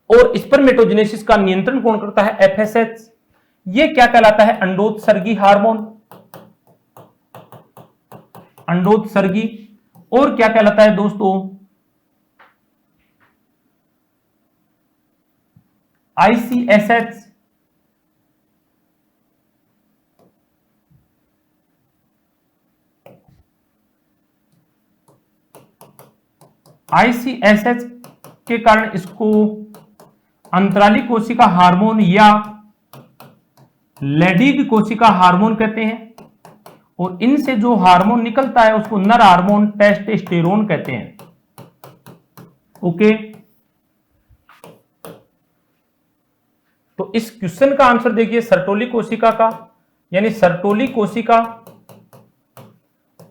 और स्पर्मेटोजेनेसिस का नियंत्रण कौन करता है, एफएसएच। ये क्या कहलाता है, अंडोत्सर्गी हार्मोन, अंडोत्सर्गी। और क्या कहलाता है दोस्तों, आईसीएसएच। आईसीएसएच के कारण इसको अंतराली कोशिका हार्मोन या लेडिग कोशिका हार्मोन कहते हैं। और इनसे जो हार्मोन निकलता है उसको नर हार्मोन टेस्टोस्टेरोन कहते हैं। ओके, तो इस क्वेश्चन का आंसर देखिए सर्टोली कोशिका का, यानी सर्टोली कोशिका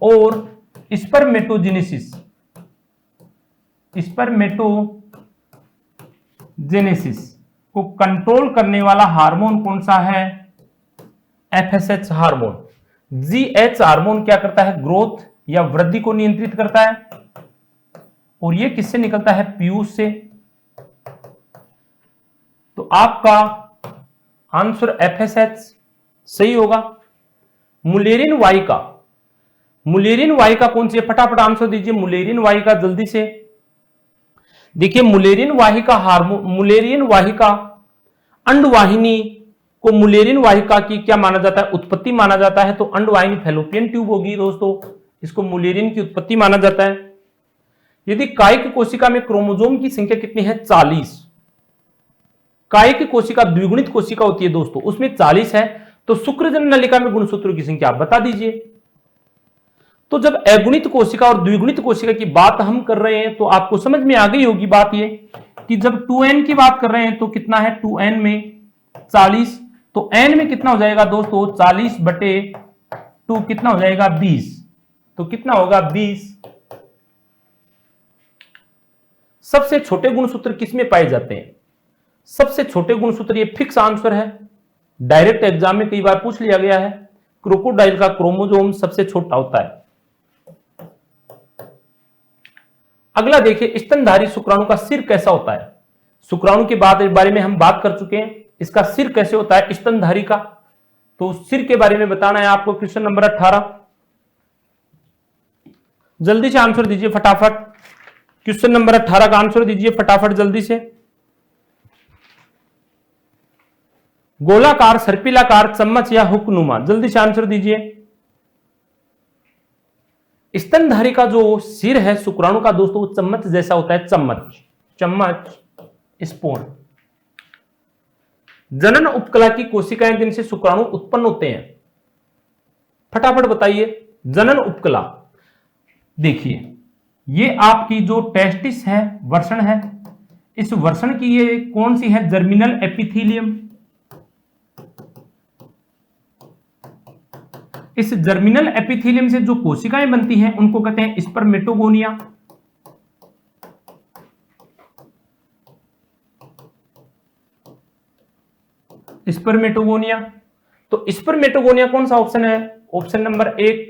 और स्पर्मेटोजेनेसिस, स्पर्मेटोजेनेसिस को कंट्रोल करने वाला हार्मोन कौन सा है, एफएसएच हार्मोन। जीएच हार्मोन क्या करता है, ग्रोथ या वृद्धि को नियंत्रित करता है। और ये किससे निकलता है, पीयूष से। तो आपका आंसर एफएसएच सही होगा। मुलेरिन वाहिका, मुलेरिन वाहिका कौन सी है, फटाफट आंसर दीजिए। मुलेरिन वाहिका जल्दी से देखिए। मुलेरिन वाहिका हार्मोन, मुलेरिन वाहिका अंडवाहिनी को मुलेरिन वाहिका की क्या माना जाता है, उत्पत्ति माना जाता है। तो अंडवाहिनी फैलोपियन ट्यूब होगी दोस्तों, इसको मुलेरियन की उत्पत्ति माना जाता है। यदि कायिक कोशिका में क्रोमोसोम की संख्या कितनी है 40, कायिक कोशिका द्विगुणित कोशिका होती है दोस्तों, उसमें 40 है, तो शुक्रजनन नलिका में गुणसूत्रों की संख्या आप बता दीजिए। तो जब अगुणित कोशिका और द्विगुणित कोशिका की बात हम कर रहे हैं तो आपको समझ में आ गई होगी बात ये कि जब 2n की बात कर रहे हैं तो कितना है 2n में 40, तो n में कितना हो जाएगा दोस्तों 40/2 कितना हो जाएगा 20, तो कितना होगा 20। सबसे छोटे गुणसूत्र किसमें पाए जाते हैं? सबसे छोटे गुणसूत्र, ये फिक्स आंसर है, डायरेक्ट एग्जाम में कई बार पूछ लिया गया है। क्रोकोडाइल का क्रोमोसोम सबसे छोटा होता है। अगला देखिए, स्तनधारी शुक्राणु का सिर कैसा होता है? शुक्राणु के बारे में हम बात कर चुके हैं, इसका सिर कैसे होता है स्तनधारी का, तो सिर के बारे में बताना है आपको। क्वेश्चन नंबर 18, जल्दी से आंसर दीजिए फटाफट। क्वेश्चन नंबर 18 का आंसर दीजिए फटाफट जल्दी से। गोलाकार, सर्पिलाकार, चम्मच या हुकनुमा, जल्दी से आंसर दीजिए। स्तनधारी का जो सिर है शुक्राणु का दोस्तों चम्मच जैसा होता है, चम्मच, चम्मच, स्पून। जनन उपकला की कोशिकाएं जिनसे शुक्राणु उत्पन्न होते हैं, फटाफट बताइए। जनन उपकला, देखिए ये आपकी जो टेस्टिस है, वर्षण है, इस वर्षण की ये कौन सी है? Germinal epithelium. इस जर्मिनल एपिथेलियम से जो कोशिकाएं बनती हैं उनको कहते हैं स्पर्मेटोगोनिया। स्पर्मेटोगोनिया, तो स्पर्मेटोगोनिया कौन सा ऑप्शन है? Option number 1।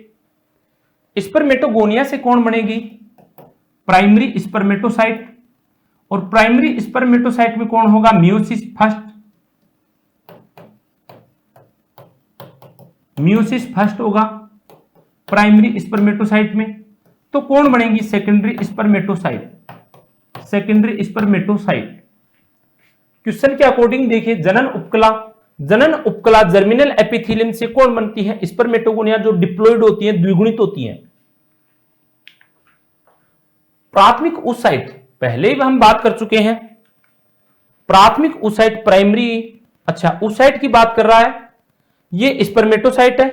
स्पर्मेटोगोनिया से कौन बनेगी? प्राइमरी स्पर्मेटोसाइट, और प्राइमरी स्पर्मेटोसाइट में कौन होगा? मियोसिस फर्स्ट, मियोसिस फर्स्ट होगा प्राइमरी स्पर्मेटोसाइट में। तो कौन बनेगी? Secondary spermatocyte, secondary spermatocyte. Question के अकॉर्डिंग देखिए, जनन उपकला, जनन उपकला जर्मिनल एपिथेलियम से कौन बनती है? स्पर्मेटोगोनिया, जो डिप्लॉइड होती है, द्विगुणित होती है। प्राथमिक oocyte, पहले ही हम बात कर चुके हैं, प्राथमिक oocyte, प्राइमरी, अच्छा oocyte की बात कर रहा है, ये स्पर्मेटोसाइट है,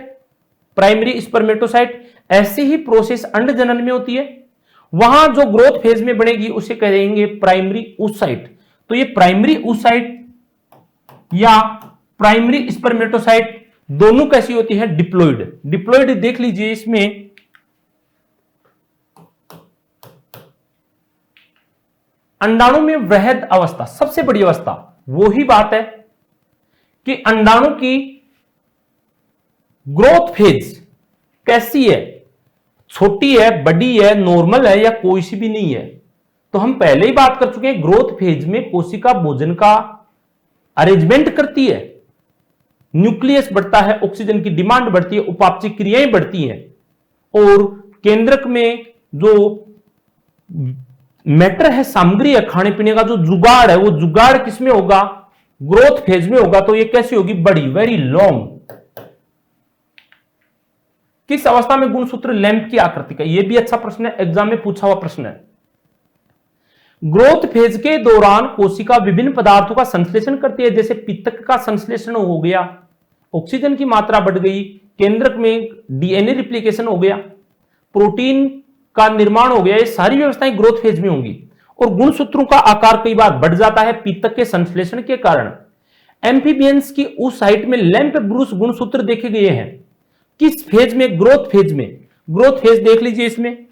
प्राइमरी स्पर्मेटोसाइट। ऐसी ही प्रोसेस अंड जनन में होती है, वहां जो ग्रोथ फेज में बनेगी उसे कहेंगे प्राइमरी oocyte। तो ये प्राइमरी oocyte या प्राइमरी स्पर्मेटोसाइट दोनों कैसी होती है? डिप्लॉइड। डिप्लॉइड देख लीजिए, इसमें अंडाणु में वृहद अवस्था, सबसे बड़ी अवस्था, वो ही बात है कि अंडाणु की ग्रोथ फेज कैसी है? छोटी है, बड़ी है, नॉर्मल है, या कोई सी भी नहीं है? तो हम पहले ही बात कर चुके हैं, ग्रोथ फेज में कोशिका भोजन का अरेंजमेंट करती है, न्यूक्लियस बढ़ता है, ऑक्सीजन की डिमांड बढ़ती है, उपापचय क्रियाएं बढ़ती हैं, और केंद्रक में जो मैटर है, सामग्री है, खाने पीने का जो जुगाड़ है, वो जुगाड़ किसमें होगा? ग्रोथ फेज में होगा। तो ये कैसी होगी? बड़ी, वेरी लॉन्ग। किस अवस्था में गुणसूत्र लैंप की आकृति का? यह भी अच्छा प्रश्न है, एग्जाम में पूछा हुआ प्रश्न है। ग्रोथ फेज के दौरान कोशिका विभिन्न पदार्थों का संश्लेषण करती है, जैसे पित्तक का संश्लेषण हो गया, ऑक्सीजन की मात्रा बढ़ गई, केंद्रक में डीएनए रिप्लिकेशन हो गया, प्रोटीन का निर्माण हो गया। ये सारी व्यवस्थाएं ग्रोथ फेज में होंगी, और गुणसूत्रों का आकार कई बार बढ़ जाता है पित्तक के संश्लेषण के कारण। एम्फीबियंस की उस साइट में लैंप ब्रूस गुणसूत्र देखे गए हैं। किस फेज में? ग्रोथ फेज में। ग्रोथ फेज देख लीजिए, इसमें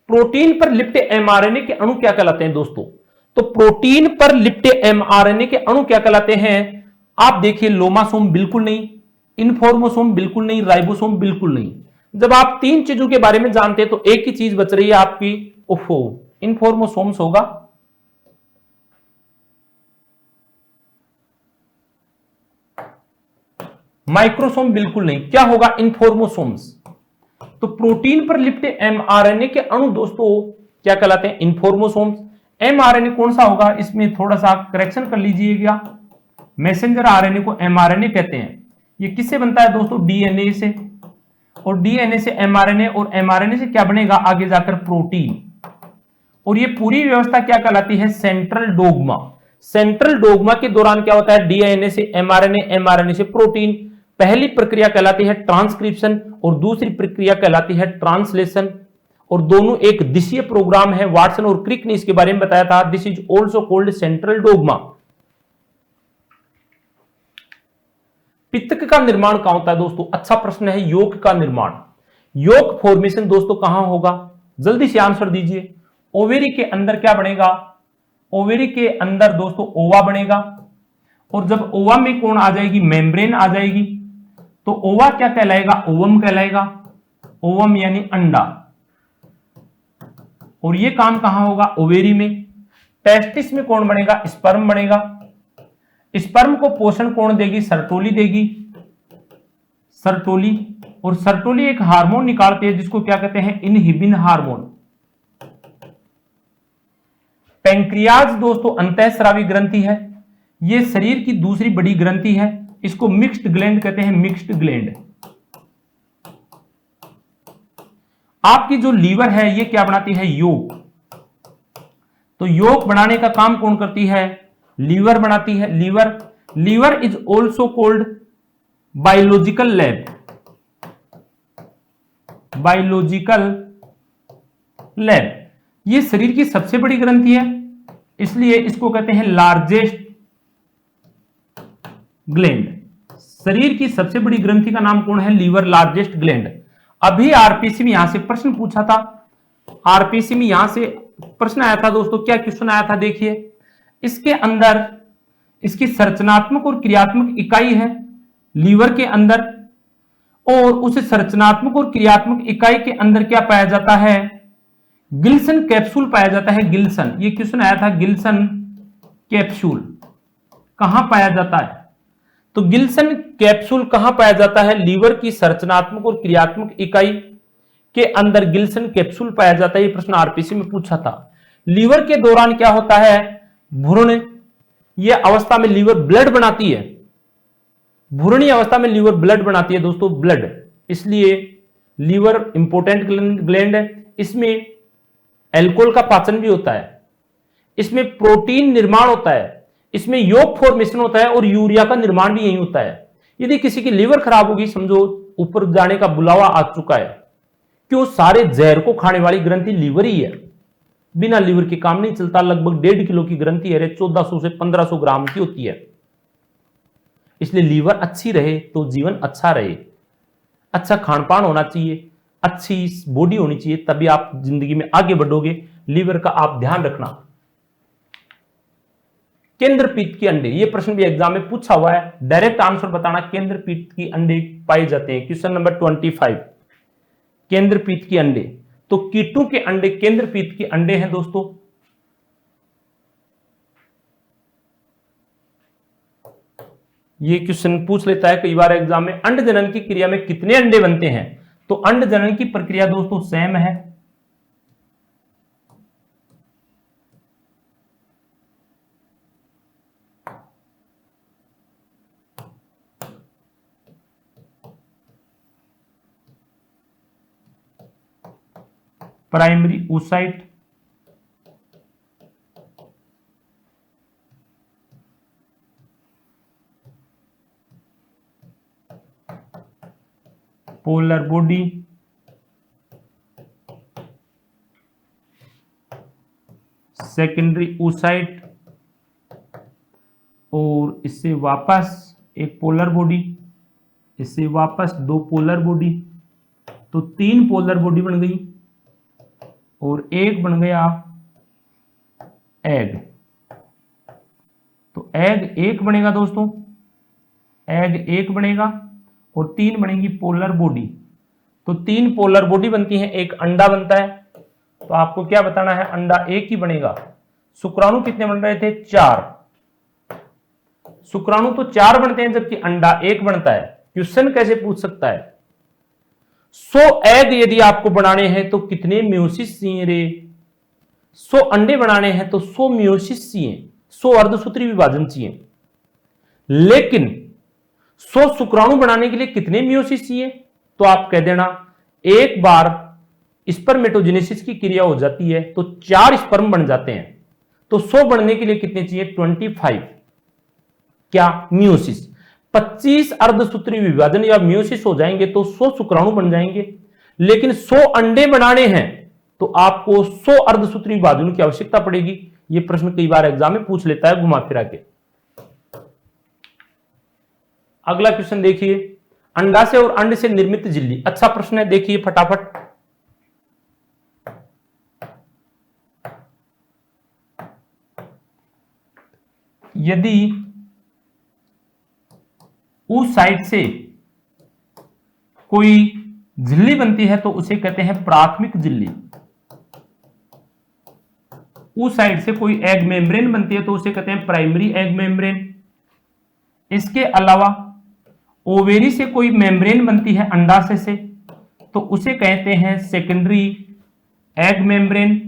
प्रोटीन पर लिपटे एमआरएनए के अणु क्या कहलाते हैं दोस्तों? तो प्रोटीन पर लिपटे एमआरएनए के अणु क्या कहलाते हैं? आप देखिए, लोमासोम बिल्कुल नहीं, इन्फॉर्मोसोम बिल्कुल नहीं, राइबोसोम बिल्कुल नहीं। जब आप तीन चीजों के बारे में जानते हैं तो एक ही चीज बच रही है आपकी, ओहो, इन्फॉर्मोसोम्स होगा। माइक्रोसोम बिल्कुल नहीं, क्या होगा? इन्फॉर्मोसोम्स। तो प्रोटीन पर लिपटे एमआरएनए के अणु दोस्तों क्या कहलाते हैं? इन्फॉर्मोसोम्स। एमआरएनए कौन सा होगा? इसमें थोड़ा सा करेक्शन कर लीजिएगा, मैसेंजर आरएनए को एमआरएनए कहते हैं। ये किससे बनता है दोस्तों? डीएनए से, और डीएनए से एमआरएनए, और एमआरएनए से क्या बनेगा आगे जाकर? प्रोटीन। और ये पूरी व्यवस्था क्या कहलाती है? Central dogma. सेंट्रल डोग्मा के दौरान क्या होता है? डीएनए से एमआरएनए, एमआरएनए से प्रोटीन। पहली प्रक्रिया कहलाती है ट्रांसक्रिप्शन और दूसरी प्रक्रिया कहलाती है ट्रांसलेशन, और दोनों एक दिशीय प्रोग्राम है। वाटसन और क्रिक ने इसके बारे में बताया था। This is also called central dogma. पित्तक का निर्माण कहां होता है दोस्तों? अच्छा प्रश्न है। यॉक का निर्माण, यॉक फॉर्मेशन दोस्तों कहां होगा? जल्दी से आंसर दीजिए। ओवेरी के अंदर क्या बनेगा? ओवेरी के अंदर दोस्तों ओवा बनेगा, और जब ओवा में कौन आ जाएगी? मेम्ब्रेन आ जाएगी, तो ओवा क्या कहलाएगा? ओवम कहलाएगा। ओवम यानी अंडा। और ये काम कहां होगा? ओवेरी में। टेस्टिस में कौन बनेगा? स्पर्म बनेगा। स्पर्म को पोषण कौन देगी? सर्टोली देगी, सर्टोली। और सर्टोली एक हार्मोन निकालती है जिसको क्या कहते हैं? Inhibin hormone. पैंक्रियाज दोस्तों अंतःस्रावी ग्रंथि है, ये शरीर की दूसरी बड़ी ग्रंथि है। इसको मिक्स्ड ग्लैंड कहते हैं, मिक्स्ड ग्लैंड। आपकी जो लीवर है ये क्या बनाती है? यॉक। तो यॉक बनाने का काम कौन करती है? लीवर बनाती है। Liver, liver is also called biological lab. Biological lab, ये शरीर की सबसे बड़ी ग्रंथि है, इसलिए इसको कहते हैं लार्जेस्ट ग्लैंड। शरीर की सबसे बड़ी ग्रंथि का नाम कौन है? Liver, largest gland. अभी आरपीसी में यहां से प्रश्न पूछा था, आरपीसी में यहां से प्रश्न आया था दोस्तों। क्या क्वेश्चन आया था? देखिए, इसके अंदर इसकी संरचनात्मक और क्रियात्मक इकाई है लीवर के अंदर, और उस संरचनात्मक और क्रियात्मक इकाई के अंदर क्या पाया जाता है? गिल्सन कैप्सूल पाया जाता है। गिल्सन, ये क्वेश्चन आया था। गिल्सन कैप्सूल कहां पाया जाता है? तो गिल्सन कैप्सूल कहां पाया जाता है? लीवर की संरचनात्मक और क्रियात्मक इकाई के अंदर गिल्सन कैप्सूल पाया जाता है। ये प्रश्न आरपीसी में पूछा था। लीवर के दौरान क्या होता है? भ्रूण, ये अवस्था में लीवर ब्लड बनाती है। भ्रूणी अवस्था में लीवर ब्लड बनाती है दोस्तों, ब्लड। इसलिए लीवर इंपोर्टेंट ग्लैंड है। इसमें एल्कोहल का पाचन भी होता है, इसमें प्रोटीन निर्माण होता है, इसमें यॉक फॉर्मेशन होता है, और यूरिया का निर्माण भी यही होता है। यदि किसी की लीवर खराब होगी, समझो ऊपर जाने का बुलावा आ चुका है। क्यों? सारे जहर को खाने वाली ग्रंथि लीवर ही है। बिना लीवर के काम नहीं चलता। लगभग 1.5 किलो की ग्रंथि है, 1400 से 1500 ग्राम की होती है। इसलिए लीवर अच्छी रहे तो जीवन अच्छा रहे। अच्छा खान पान होना चाहिए, अच्छी बॉडी होनी चाहिए, तभी आप जिंदगी में आगे बढ़ोगे। लीवर का आप ध्यान रखना। केंद्रपीठ की अंडे, ये प्रश्न भी एग्जाम में पूछा हुआ है। डायरेक्ट आंसर बताना। केंद्रपीठ की अंडे पाए जाते हैं। क्वेश्चन नंबर 25, केंद्रपीठ की अंडे। तो कीटों के अंडे केंद्रपीठ के अंडे हैं दोस्तों। ये क्वेश्चन पूछ लेता है कई बार एग्जाम में। अंड जनन की क्रिया में कितने अंडे बनते हैं? तो अंड जनन की प्रक्रिया दोस्तों सेम है। Primary oocyte, polar body, secondary oocyte, और इससे वापस एक पोलर बॉडी, इससे वापस 2 पोलर बॉडी, तो 3 पोलर बॉडी बन गई, और एक बन गया एग। तो एग एक बनेगा दोस्तों, एग एक बनेगा, और 3 बनेगी पोलर बॉडी। तो 3 पोलर बॉडी बनती है, एक अंडा बनता है। तो आपको क्या बताना है? अंडा एक ही बनेगा। शुक्राणु कितने बन रहे थे? 4। शुक्राणु तो 4 बनते हैं, जबकि अंडा एक बनता है। क्वेश्चन कैसे पूछ सकता है? 100 एग यदि आपको बनाने हैं तो कितने म्यूसिस चाहिए रे? 100 अंडे बनाने हैं तो 100 म्यूसिस चाहिए, 100 अर्धसूत्री विभाजन चाहिए। लेकिन 100 शुक्राणु बनाने के लिए कितने मियोसिस चाहिए? तो आप कह देना एक बार स्पर्मेटोजेनेसिस की क्रिया हो जाती है तो 4 स्पर्म बन जाते हैं, तो 100 बनने के लिए कितने चाहिए? 25 क्या मियोसिस। 25 अर्धसूत्री विभाजन या मियोसिस हो जाएंगे तो 100 शुक्राणु बन जाएंगे। लेकिन 100 अंडे बनाने हैं तो आपको 100 अर्धसूत्री विभाजन की आवश्यकता पड़ेगी। यह प्रश्न कई बार एग्जाम में पूछ लेता है घुमा फिरा के। अगला क्वेश्चन देखिए, अंडाशय और अंड से निर्मित झिल्ली। अच्छा प्रश्न है, देखिए फटाफट। यदि उस साइड से कोई झिल्ली बनती है तो उसे कहते हैं प्राथमिक झिल्ली। उस साइड से कोई एग मेम्ब्रेन बनती है तो उसे कहते हैं प्राइमरी एग मेम्ब्रेन। इसके अलावा ओवेरी से कोई मेम्ब्रेन बनती है अंडाशय से तो उसे कहते हैं सेकेंडरी एग मेम्ब्रेन।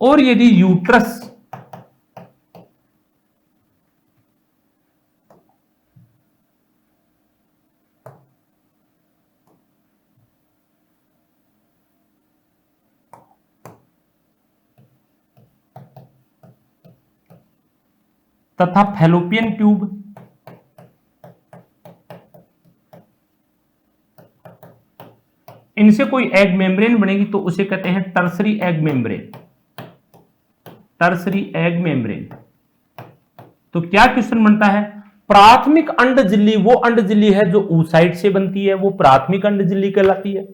और यदि यूट्रस तथा फैलोपियन ट्यूब इनसे कोई एग मेम्ब्रेन बनेगी तो उसे कहते हैं tertiary egg membrane. Tertiary egg membrane. तो क्या क्वेश्चन बनता है? प्राथमिक अंड झिल्ली वो अंड झिल्ली है जो oocyte से बनती है, वो प्राथमिक अंड झिल्ली कहलाती है।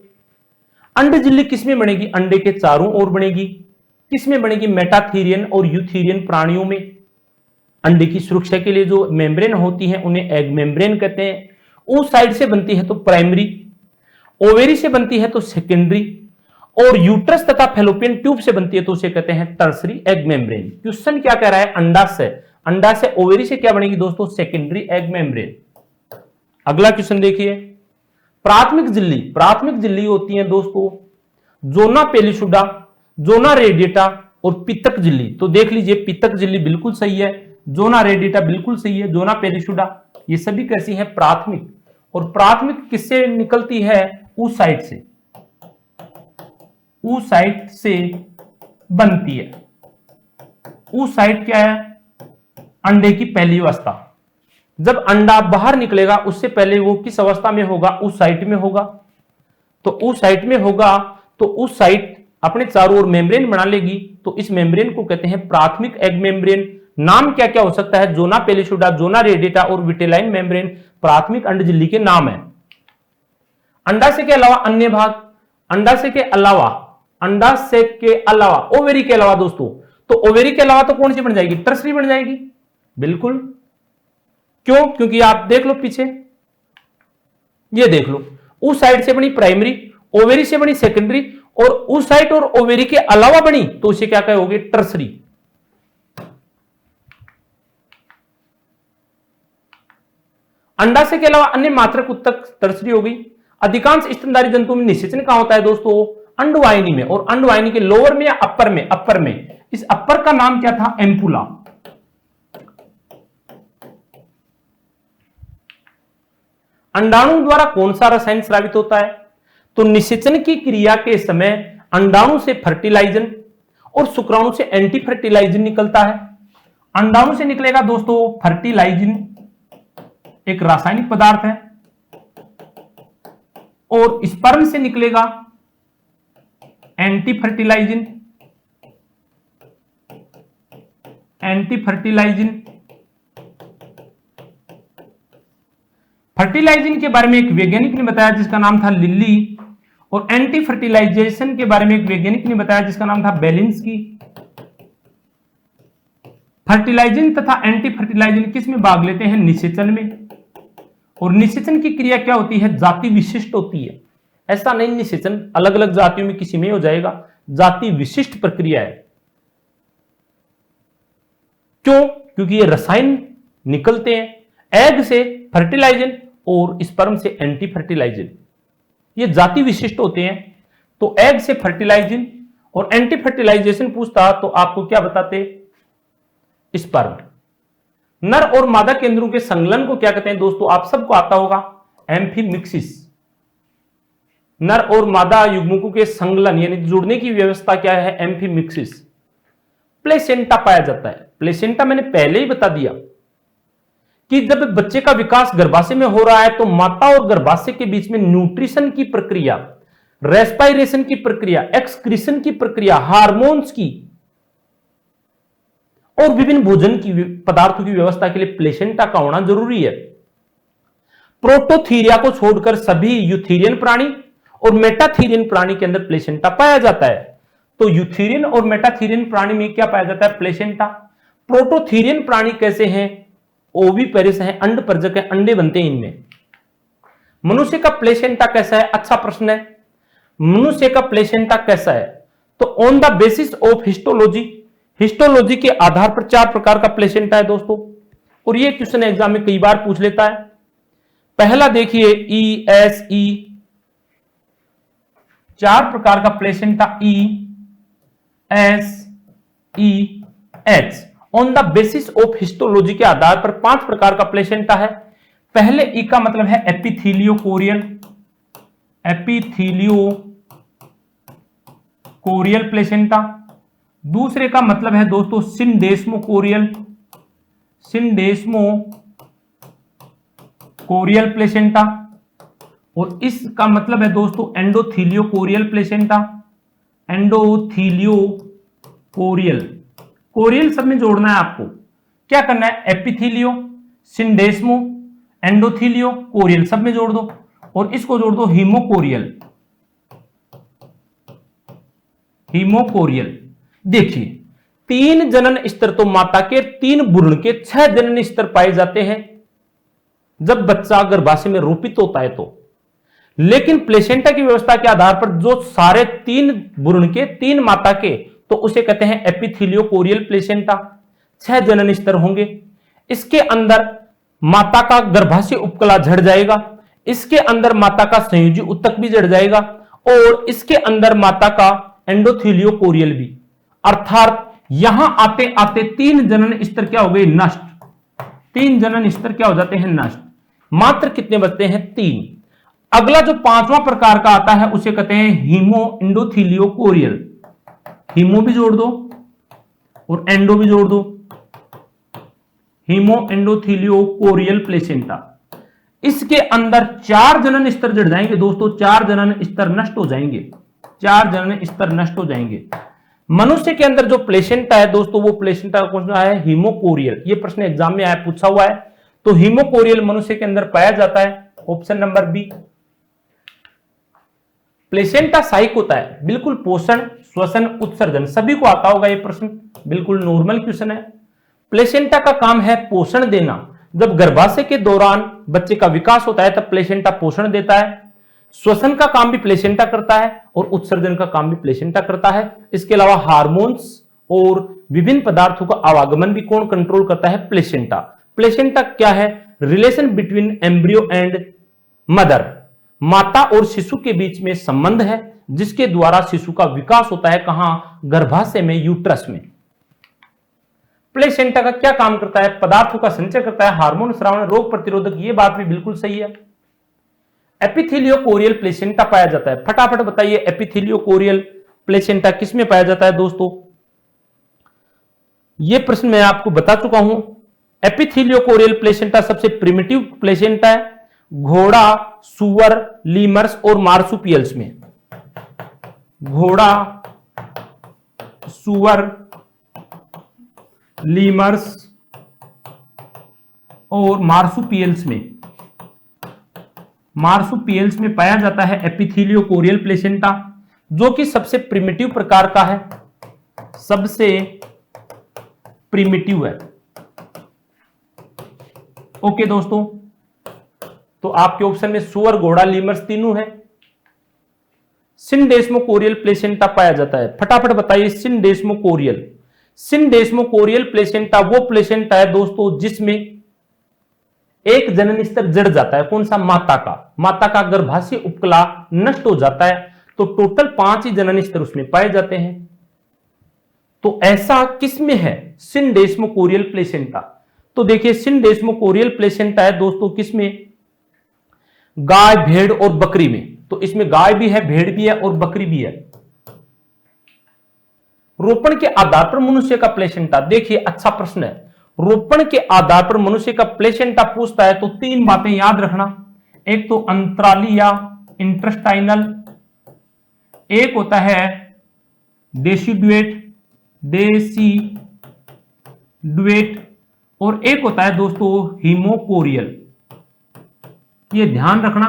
अंड झिल्ली किसमें बनेगी? अंडे के चारों ओर बनेगी। किसमें बनेगी? मेटाथीरियन और यूथीरियन प्राणियों में। अंडे की सुरक्षा के लिए जो मेम्ब्रेन होती है उन्हें एग मेम्ब्रेन कहते हैं। oocyte से बनती है तो प्राइमरी, ओवेरी से बनती है तो सेकेंडरी, और यूट्रस तथा फैलोपियन ट्यूब से बनती है तो उसे कहते हैं टर्सरी एग मेम्ब्रेन। क्वेश्चन क्या कह रहा है? अंडाशय, अंडाशय ओवेरी से क्या बनेगी दोस्तों? Secondary egg membrane. अगला क्वेश्चन देखिए, प्राथमिक झिल्ली। प्राथमिक झिल्ली होती है दोस्तों जोना पेलिसुडा, जोना रेडिएटा और पित्तक झिल्ली। तो देख लीजिए, पित्तक झिल्ली बिल्कुल सही है, जोना रेडिएटा बिल्कुल सही है, जोना पेलिसुडा ये सभी कैसी है? प्राथमिक। और प्राथमिक किससे निकलती है? oocyte से। oocyte से बनती है। oocyte क्या है? अंडे की पहली अवस्था। जब अंडा बाहर निकलेगा उससे पहले वो किस अवस्था में होगा? oocyte में होगा। तो oocyte में होगा तो oocyte अपने चारों ओर मेम्ब्रेन बना लेगी तो इस मेम्ब्रेन को कहते हैं प्राथमिक एग मेम्ब्रेन। नाम क्या क्या हो सकता है? जोना पेलिसुडा, जोना रेडिएटा और विटेलाइन मेम्ब्रेन प्राथमिक अंड झिल्ली के नाम है। अंडाशय के अलावा अन्य भाग, अंडाशय के अलावा, अंडाशय के अलावा ओवेरी के अलावा दोस्तों, तो ओवेरी के अलावा तो कौन सी बन जाएगी? टर्सरी बन जाएगी। बिल्कुल। क्यों? क्योंकि आप देख लो पीछे, ये देख लो, oocyte से बनी प्राइमरी, ओवेरी से बनी सेकेंडरी, और oocyte और ओवेरी के अलावा बनी तो उसे क्या कहोगे? टर्सरी। अंडाशय के अलावा अन्य मात्रक उत्तक टर्सरी हो गई। अधिकांश स्तनधारी जंतुओं में निषेचन कहां होता है दोस्तों? अंडवाहिनी में। और अंडवाहिनी के लोअर में या अपर में? अपर में। इस अपर का नाम क्या था? एम्पुला। अंडाणु द्वारा कौन सा रसायन स्रावित होता है? तो निषेचन की क्रिया के समय अंडाणु से फर्टिलाइजन और शुक्राणु से एंटी फर्टिलाइजन निकलता है। अंडाणु से निकलेगा दोस्तों फर्टिलाइजन, एक रासायनिक पदार्थ है, और स्पर्म से निकलेगा anti fertilizin. Anti fertilizin. Fertilizin के बारे में एक वैज्ञानिक ने बताया जिसका नाम था लिल्ली, और एंटी फर्टिलाइजेशन के बारे में एक वैज्ञानिक ने बताया जिसका नाम था बेलिंस्की। फर्टिलाइजन तथा एंटी फर्टिलाइजन किस में भाग लेते हैं? निषेचन में। और निषेचन की क्रिया क्या होती है? जाति विशिष्ट होती है। ऐसा नहीं निषेचन अलग अलग जातियों में किसी में हो जाएगा, जाति विशिष्ट प्रक्रिया है। क्यों? क्योंकि ये रसायन निकलते हैं एग से फर्टिलाइजन और स्पर्म से एंटी फर्टिलाइजन, ये जाति विशिष्ट होते हैं। तो एग से फर्टिलाइजन और एंटी फर्टिलाइजेशन पूछता तो आपको क्या बताते? स्पर्म। नर और मादा केंद्रों के संलग्न को क्या कहते हैं दोस्तों, आप सबको आता होगा, एम्फीमिक्सिस। नर और मादा युग्मकों के संलग्न यानी जुड़ने की व्यवस्था क्या है, एम्फीमिक्सिस। प्लेसेंटा पाया जाता है। प्लेसेंटा मैंने पहले ही बता दिया कि जब बच्चे का विकास गर्भाशय में हो रहा है तो माता और गर्भाशय के बीच में न्यूट्रिशन की प्रक्रिया, रेस्पायरेशन की प्रक्रिया, एक्सक्रीशन की प्रक्रिया, हार्मोन्स की और विभिन्न भोजन की पदार्थों की व्यवस्था के लिए प्लेसेंटा का होना जरूरी है। प्रोटोथीरिया को छोड़कर सभी यूथेरियन प्राणी और मेटाथीरियन प्राणी के अंदर प्लेसेंटा पाया जाता है। तो यूथेरियन और मेटाथीरियन प्राणी में क्या पाया जाता है, प्लेसेंटा। प्रोटोथीरियन प्राणी कैसे हैं, ओविपेरिस हैं, अंडपरजक हैं, अंडे बनते हैं इनमें। मनुष्य का प्लेसेंटा कैसा है, अच्छा प्रश्न है। मनुष्य का प्लेसेंटा कैसा है, तो on the basis of histology, histology के आधार पर 4 प्रकार का प्लेसेंटा है दोस्तों, और ये क्वेश्चन एग्जाम में कई बार पूछ लेता है। पहला देखिए ESE, 4 प्रकार का placenta ESEH। On the basis of histology के आधार पर 5 प्रकार का प्लेसेंटा है। पहले ई का मतलब है एपिथेलियोकोरियल, एपिथेलियोकोरियल प्लेसेंटा। दूसरे का मतलब है दोस्तों सिंडेस्मोकोरियल, सिंडेस्मोकोरियल प्लेसेंटा। और इसका मतलब है दोस्तों एंडोथीलियोकोरियल प्लेसेंटा, एंडोथीलियोकोरियल। कोरियल सब में जोड़ना है आपको, क्या करना है, एपिथीलियो, सिंडेस्मो, एंडोथीलियो, कोरियल सब में जोड़ दो, और इसको जोड़ दो हीमोकोरियल, हीमोकोरियल। देखिए 3 जनन स्तर तो माता के, 3 भ्रूण के 6 जनन स्तर पाए जाते हैं जब बच्चा गर्भाशय में रोपित होता है तो। लेकिन प्लेसेंटा की व्यवस्था के आधार पर जो सारे 3 भ्रूण के 3 माता के, तो उसे कहते हैं एपिथेलियोकोरियल प्लेसेंटा। 6 जनन स्तर होंगे। इसके अंदर माता का गर्भाशय उपकला झड़ जाएगा, इसके अंदर माता का संयोजी उत्तक भी झड़ जाएगा, और इसके अंदर माता का एंडोथीलियोकोरियल भी। अर्थात यहां आते आते 3 जनन स्तर क्या हो गए, नष्ट। 3 जनन स्तर क्या हो जाते हैं, नष्ट। मात्र कितने बचते हैं, 3। अगला जो 5वां प्रकार का आता है उसे कहते हैं हीमो एंडोथीलियोकोरियल। हीमो भी जोड़ दो और एंडो भी जोड़ दो, हीमो एंडोथीलियोकोरियल प्लेसेंटा। इसके अंदर 4 जनन स्तर जड़ जाएंगे दोस्तों, 4 जनन स्तर नष्ट हो जाएंगे, 4 जनन स्तर नष्ट हो जाएंगे। मनुष्य के अंदर जो प्लेसेंटा है दोस्तों, वो प्लेसेंटा कौन सा है, हीमोकोरियल। ये प्रश्न एग्जाम में आया, पूछा हुआ है। तो हीमोकोरियल मनुष्य के अंदर पाया जाता है, ऑप्शन नंबर बी। प्लेसेंटा सहायक होता है, बिल्कुल पोषण, श्वसन, उत्सर्जन, सभी को आता होगा ये प्रश्न, बिल्कुल नॉर्मल क्वेश्चन है। प्लेसेंटा का काम है पोषण देना। जब गर्भाशय के दौरान बच्चे का विकास होता है तब प्लेसेंटा पोषण देता है। श्वसन का काम भी प्लेसेंटा करता है और उत्सर्जन का काम भी प्लेसेंटा करता है। इसके अलावा हार्मोन्स और विभिन्न पदार्थों का आवागमन भी कौन कंट्रोल करता है, प्लेसेंटा। प्लेसेंटा क्या है, relation between embryo and mother, माता और शिशु के बीच में संबंध है जिसके द्वारा शिशु का विकास होता है, कहां, गर्भाशय में, यूट्रस में। प्लेसेंटा का क्या काम करता है, पदार्थों का संचय करता है, हार्मोन स्रावण, रोग प्रतिरोधक, ये बात भी बिल्कुल सही है। एपिथेलियोकोरियल प्लेसेंटा पाया जाता है, फटाफट बताइए एपिथेलियोकोरियल प्लेसेंटा किसमें पाया जाता है दोस्तों। यह प्रश्न मैं आपको बता चुका हूं। एपिथेलियोकोरियल प्लेसेंटा सबसे प्रिमिटिव प्लेसेंटा है, घोड़ा, सुअर, लीमर्स और मार्सुपियल्स में। घोड़ा, सुअर, लीमर्स और मार्सुपियल्स में, मार्सुपियल्स में पाया जाता है एपिथेलियोकोरियल प्लेसेंटा, जो कि सबसे प्रिमिटिव प्रकार का है, सबसे प्रिमिटिव है। ओके दोस्तों, तो आपके ऑप्शन में सुअर, घोड़ा, लीमर्स तीनों है। सिंडेस्मोकोरियल प्लेसेंटा पाया जाता है, फटाफट बताइए सिंडेस्मोकोरियल। सिंडेस्मोकोरियल प्लेसेंटा वो प्लेसेंटा है दोस्तों जिसमें एक जनन स्तर जड़ जाता है, कौन सा, माता का। माता का गर्भाशय उपकला नष्ट हो जाता है, तो टोटल 5 ही जनन स्तर उसमें पाए जाते हैं। तो ऐसा किसमें है, सिंडेस्मोकोरियल प्लेसेंटा। तो देखिए सिंडेस्मोकोरियल प्लेसेंटा है दोस्तों किसमें, गाय, भेड़ और बकरी में। तो इसमें गाय भी है, भेड़ भी है और बकरी भी है। रोपण के आधार पर मनुष्य का प्लेसेंटा, देखिए अच्छा प्रश्न है। रोपण के आधार पर मनुष्य का प्लेसेंटा पूछता है तो 3 बातें याद रखना। एक तो अंतराली या इंटेस्टाइनल, एक होता है डेसिडुएट और एक होता है दोस्तों हीमोकोरियल। ये ध्यान रखना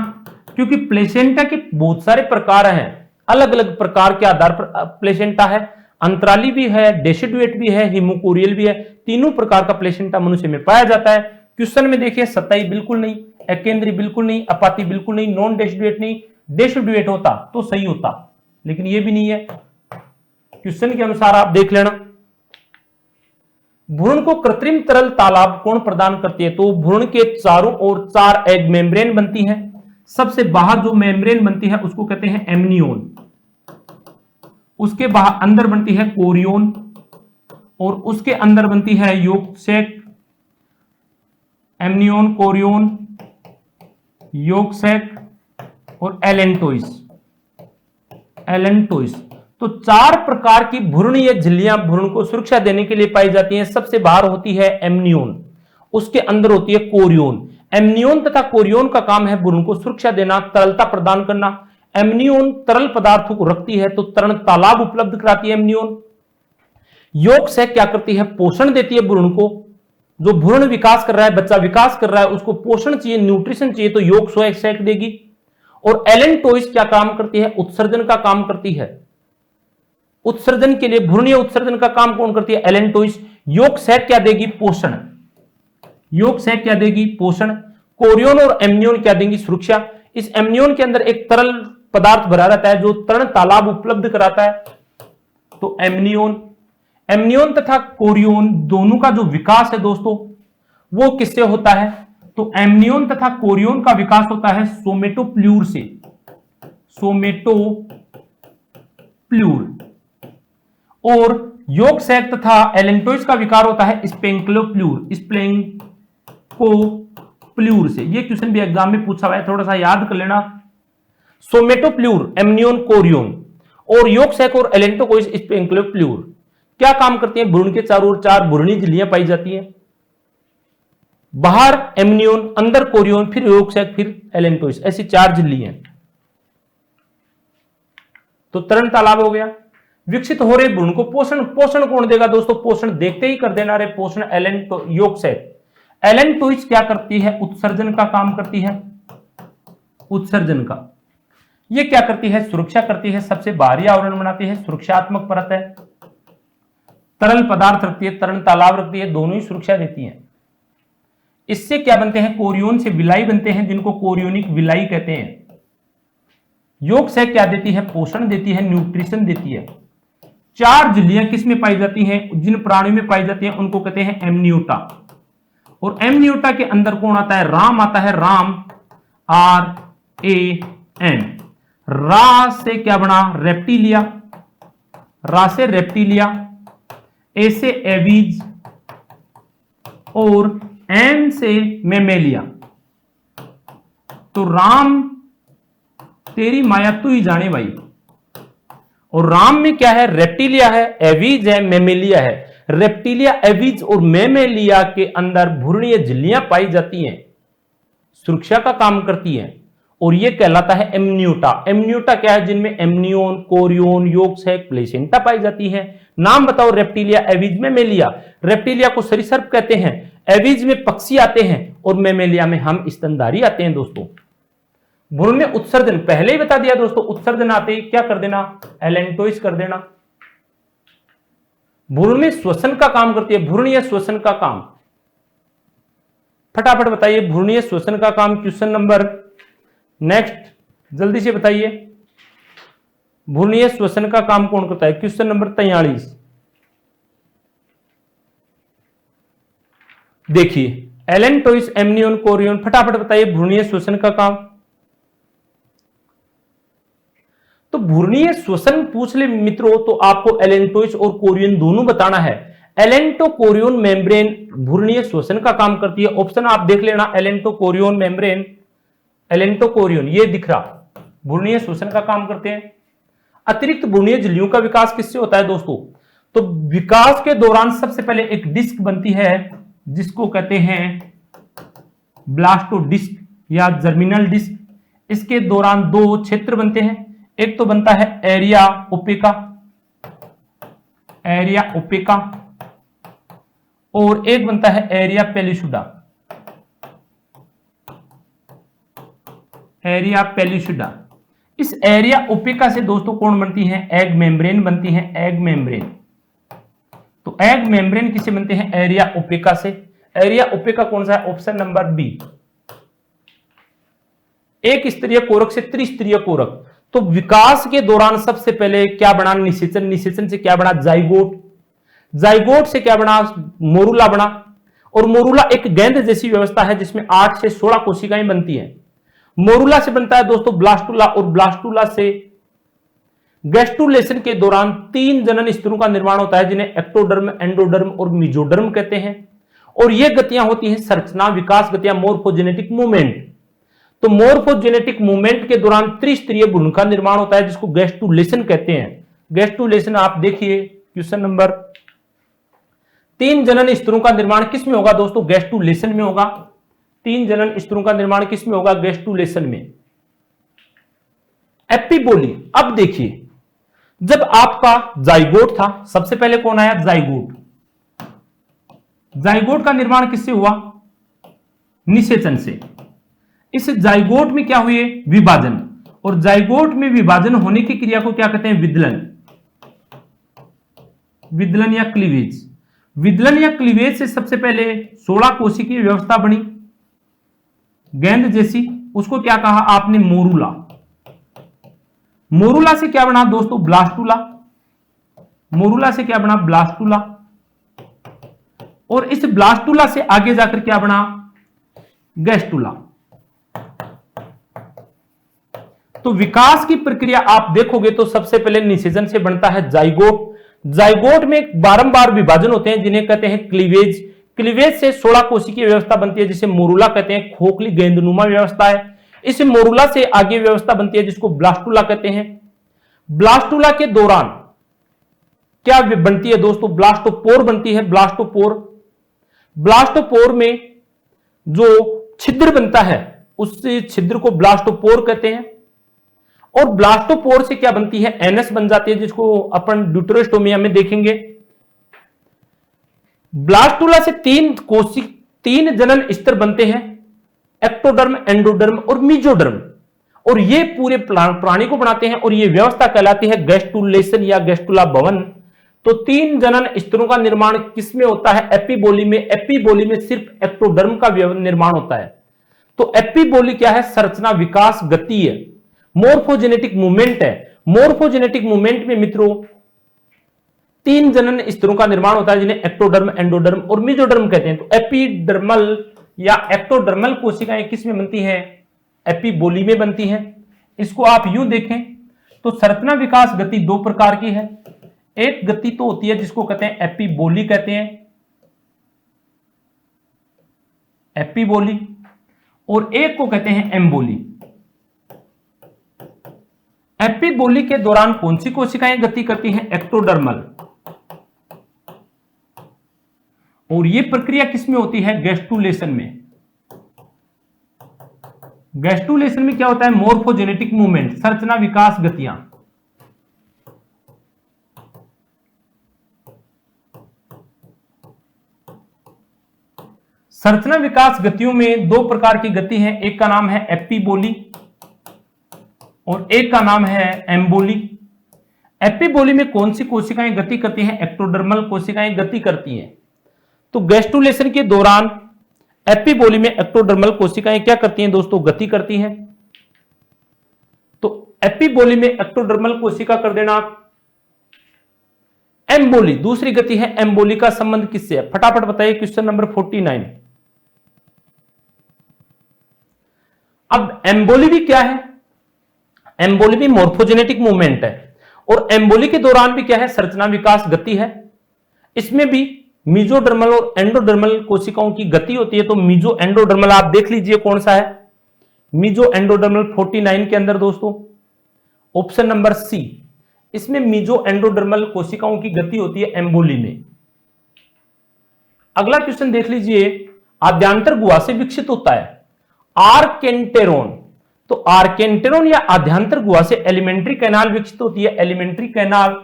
क्योंकि प्लेसेंटा के बहुत सारे प्रकार हैं, अलग अलग प्रकार के आधार पर प्लेसेंटा है। अंतराली भी है, डेसिडुएट भी है, हीमोकोरियल भी है। तीनों प्रकार का प्लेसेंटा मनुष्य में पाया जाता है। क्वेश्चन में देखिए सतही बिल्कुल नहीं, एकेंद्री बिल्कुल नहीं, अपाती बिल्कुल नहीं, नॉन डेसिडुएट नहीं। डेसिडुएट होता तो सही होता, लेकिन ये भी नहीं है। क्वेश्चन के अनुसार आप देख लेना। भ्रूण को कृत्रिम तरल तालाब कौन प्रदान करती है, तो भ्रूण के चारों ओर 4 एग मेम्ब्रेन बनती है। सबसे बाहर जो मेम्ब्रेन बनती है उसको कहते हैं एमनियोन, उसके बाहर अंदर बनती है कोरियोन और उसके अंदर बनती है yolk sac. Amnion, chorion, yolk sac और एलेंटोइस। तो 4 प्रकार की भ्रूणीय झिल्लियां भ्रूण को सुरक्षा देने के लिए पाई जाती हैं। सबसे बाहर होती है एमनियोन, उसके अंदर होती है कोरियोन। एमनियोन तथा कोरियोन का काम है भ्रूण को सुरक्षा देना, तरलता प्रदान करना। एमनियोन तरल पदार्थों को रखती है तो तरल तालाब उपलब्ध कराती है एमनियोन। यॉक सैक क्या करती है, पोषण देती है भ्रूण को। जो भ्रूण विकास कर रहा है, बच्चा विकास कर रहा है, उसको पोषण चाहिए, न्यूट्रिशन चाहिए, तो यॉक सैक देगी। और एलेंटोइस क्या काम करती है, उत्सर्जन का काम करती है। उत्सर्जन के लिए भ्रूणीय उत्सर्जन का काम कौन करती है, एलेंटोइस। यॉक सैक क्या देगी, पोषण। यॉक सैक क्या देगी, पोषण। कोरियोन और एमनियोन क्या देंगी, सुरक्षा। इस एमनियोन के अंदर एक तरल पदार्थ भरा रहता है जो तरण तालाब उपलब्ध कराता है। तो एमनियोन तथा कोरियोन दोनों का जो विकास है दोस्तों वो किससे होता है, तो एमनियोन तथा कोरियोन का विकास होता है सोमेटोप्ल्यूर से। और यॉक सैक तथा एलेंटोइस का विकार होता है स्पेंक्लोप्ल्यूर से। ये क्वेश्चन भी एग्जाम में पूछा हुआ है, थोड़ा सा याद कर लेना। सोमेटोप्ल्यूर, एमनियोन, कोरियोन और यॉक सैक और एलेंटोइस स्पेंक्लोप्ल्यूर क्या काम करती हैं, भ्रूण के चारों ओर 4 भ्रूणीय झिल्लियां पाई जाती हैं। बाहर एमनियोन, अंदर कोरियोन, फिर यॉक सैक, फिर एलेंटोइस, ऐसी 4 झिल्लियां। तो तरण तालाब हो गया। विकसित हो रहे भ्रूण को पोषण कौन देगा दोस्तों, पोषण देखते ही कर देना रे पोषण, यॉक सैक। एलेंटोइस क्या करती है, उत्सर्जन का काम करती है, उत्सर्जन का। ये क्या करती है, सुरक्षा करती है, सबसे बाहरी आवरण बनाती है, सुरक्षात्मक परत है। तरल पदार्थ रखती है, तरल तालाब रखती है, दोनों ही सुरक्षा देती हैं। इससे क्या बनते हैं, कोरियोन से विलाई बनते हैं जिनको कोरियोनिक विलाई कहते हैं। यॉक सैक क्या देती है, पोषण देती है, न्यूट्रिशन देती है। 4 झिल्लियां किस में पाई जाती हैं, जिन प्राणियों में पाई जाती हैं उनको कहते हैं एमनियोटा। और एमनियोटा के अंदर कौन आता है, राम आता है, राम, RAM। रा से क्या बना, रेप्टिलिया, रा से रेप्टिलिया, ए से एवीज और एम से मेमेलिया। तो राम तेरी माया तू ही जाने भाई। और राम में क्या है, रेप्टिलिया है, एवीज है, मेमेलिया है। रेप्टिलिया, एवीज और मेमेलिया के अंदर भ्रूणीय झिल्लियां पाई जाती हैं, सुरक्षा का काम करती हैं, और यह कहलाता है एमनियोटा। एमनियोटा क्या है, जिनमें amnion, chorion, yolk sac, placenta पाई जाती है। नाम बताओ, रेप्टिलिया, एवीज, मेमेलिया। रेप्टिलिया को सरीसृप कहते हैं, एवीज में पक्षी आते हैं और मेमेलिया में हम स्तनधारी आते हैं दोस्तों। भ्रूण में उत्सर्जन पहले ही बता दिया दोस्तों, उत्सर्जन आते ही क्या कर देना, एलेंटोइस कर देना। भ्रूण में श्वसन का काम करती है, भ्रूणीय श्वसन का काम। फटाफट बताइए, भ्रूणीय श्वसन का काम। क्वेश्चन नंबर नेक्स्ट, जल्दी से बताइए, भ्रूणीय श्वसन का काम कौन करता है। क्वेश्चन नंबर 43 देखिए, एलेंटोइस, एमनियोन, कोरियोन, फटाफट बताइए भ्रूणीय श्वसन का काम। तो भ्रूणीय श्वसन पूछ ले मित्रों तो आपको एलेंटोइस और कोरियोन दोनों बताना है। एलेंटोकोरियन मेम्ब्रेन भ्रूणीय श्वसन का काम करती है। ऑप्शन आप देख लेना, एलेंटोकोरियन मेम्ब्रेन, एलेंटोकोरियन ये दिख रहा, भ्रूणीय श्वसन का काम करते हैं। अतिरिक्त भ्रूणीय झिल्लियों का विकास किससे होता है दोस्तों? तो विकास के दौरान सबसे पहले एक डिस्क बनती है जिसको कहते हैं ब्लास्टोडिस्क या जर्मिनल डिस्क। इसके दौरान दो क्षेत्र बनते हैं, एक तो बनता है एरिया ओपेका, एरिया ओपेका, और एक बनता है एरिया पेलिसुडा, एरिया पेलिसुडा। इस एरिया ओपेका से दोस्तों कौन बनती है? एग मेम्ब्रेन बनती है, एग मेम्ब्रेन। तो एग मेम्ब्रेन किसे बनते हैं? एरिया ओपेका से। एरिया ओपेका कौन सा है? ऑप्शन नंबर बी, एक स्तरीय कोरक से त्रिस्तरीय कोरक। तो विकास के दौरान सबसे पहले क्या बना? निषेचन। निषेचन से क्या बना? जाइगोट। जाइगोट से क्या बना? मोरूला बना। और मोरूला एक गेंद जैसी व्यवस्था है जिसमें 8 से 16 कोशिकाएं बनती हैं। मोरूला से बनता है दोस्तों ब्लास्टुला, और ब्लास्टुला से गैस्ट्रुलेशन के दौरान 3 जनन स्तरों का निर्माण होता है जिन्हें एक्टोडर्म, एंडोडर्म और मेसोडर्म कहते हैं। और ये गतियां होती हैं संरचना विकास गतियां, मोर्फोजेनेटिक मूवमेंट। तो मोर्फोजेनेटिक मूवमेंट के दौरान त्रिस्तरीय भ्रूण का निर्माण होता है जिसको गैस्ट्रुलेशन कहते हैं। गैस्ट्रुलेशन आप देखिए क्वेश्चन नंबर 3 जनन स्तरों का निर्माण किस में होगा दोस्तों? गैस्ट्रुलेशन में होगा। 3 जनन स्तरों का निर्माण किस में होगा? गैस्ट्रुलेशन में। एपिबोली, अब देखिए जब आपका जाइगोट था, सबसे पहले कौन आया? जाइगोट। जाइगोट का निर्माण किससे हुआ? निषेचन से। इस जाइगोट में क्या हुए? विभाजन। और जाइगोट में विभाजन होने की क्रिया को क्या कहते हैं? विदलन। विदलन या क्लीवेज। विदलन या क्लीवेज से सबसे पहले 16 कोशिकीय व्यवस्था बनी गेंद जैसी, उसको क्या कहा आपने? मोरूला। मोरूला से क्या बना दोस्तों? ब्लास्टुला। मोरूला से क्या बना? ब्लास्टुला। और इस ब्लास्टुला से आगे जाकर क्या बना? गैस्टुला। तो विकास की प्रक्रिया आप देखोगे तो सबसे पहले निषेचन से बनता है जाइगोट। जाइगोट में बारंबार विभाजन होते हैं जिन्हें कहते हैं क्लीवेज। क्लीवेज से 16 कोशिकीय व्यवस्था बनती है जिसे मोरूला कहते हैं, खोखली गेंदनुमा व्यवस्था है। इस मोरूला से आगे व्यवस्था बनती है जिसको ब्लास्टुला कहते हैं। ब्लास्टुला के दौरान क्या बनती है दोस्तों? ब्लास्टोपोर बनती है, ब्लास्टोपोर। ब्लास्टोपोर में जो छिद्र बनता है उस छिद्र को ब्लास्टोपोर कहते हैं। और ब्लास्टोपोर से क्या बनती है? एनएस बन जाती है जिसको अपन ड्यूटेरोस्टोमिया में देखेंगे। ब्लास्टुला से 3 जनन स्तर बनते हैं, एक्टोडर्म, एंडोडर्म और मेसोडर्म। और ये पूरे प्राणी को बनाते हैं और ये व्यवस्था कहलाती है गैस्ट्रुलेशन या गैस्ट्रुला भवन। तो 3 जनन स्तरों का निर्माण किसमें होता है? एपिबोली में। एपिबोली में सिर्फ एक्टोडर्म का निर्माण होता है। तो एपिबोली क्या है? संरचना विकास गति है, मोर्फोजेनेटिक मूवमेंट है। मोर्फोजेनेटिक मूवमेंट में मित्रों 3 जनन स्तरों का निर्माण होता है जिन्हें एक्टोडर्म, एंडोडर्म और मेसोडर्म कहते हैं। तो एपिडर्मल या एक्टोडर्मल कोशिकाएं किस में बनती हैं? एपिबोली में बनती हैं। इसको आप यूं देखें तो संरचना विकास गति 2 प्रकार की है। एक गति तो होती है जिसको कहते हैं एपिबोली कहते हैं, एपिबोली, और एक को कहते हैं एम्बोली। एपिबोली के दौरान कौन सी कोशिकाएं गति करती हैं? एक्टोडर्मल। और यह प्रक्रिया किसमें होती है? गैस्ट्रुलेशन में। गैस्ट्रुलेशन में क्या होता है? मोर्फोजेनेटिक मूवमेंट, संरचना विकास गतियां। संरचना विकास गतियों में 2 प्रकार की गति है, एक का नाम है एपिबोली और एक का नाम है एम्बोली। एपिबोली में कौन सी कोशिकाएं गति करती हैं? एक्टोडर्मल कोशिकाएं गति करती हैं। तो गैस्ट्रुलेशन के दौरान एपिबोली में एक्टोडर्मल कोशिकाएं क्या करती हैं दोस्तों? गति करती हैं। तो एपिबोली में एक्टोडर्मल कोशिका कर देना। एम्बोली दूसरी गति है। एम्बोली का संबंध किससे है? फटाफट बताइए, क्वेश्चन नंबर 49। अब एम्बोली भी क्या है? एम्बोली भी मोर्फोजेनेटिक मूवमेंट है और एम्बोली के दौरान भी क्या है? संरचना विकास गति है। इसमें भी मीजोडर्मल और एंडोडर्मल कोशिकाओं की गति होती है। तो मीजो एंडोडर्मल आप देख लीजिए कौन सा है, मीजो एंडोडर्मल 49 के अंदर दोस्तों ऑप्शन नंबर सी, इसमें मीजो एंडोडर्मल कोशिकाओं की गति होती है एम्बोली में। अगला क्वेश्चन देख लीजिए, आद्यांतर गुहा से विकसित होता है आर्केंटेरोन। तो आर्केंटेरोन या आद्यांतर गुहा से एलिमेंट्री कैनाल विकसित होती है, एलिमेंट्री कैनाल।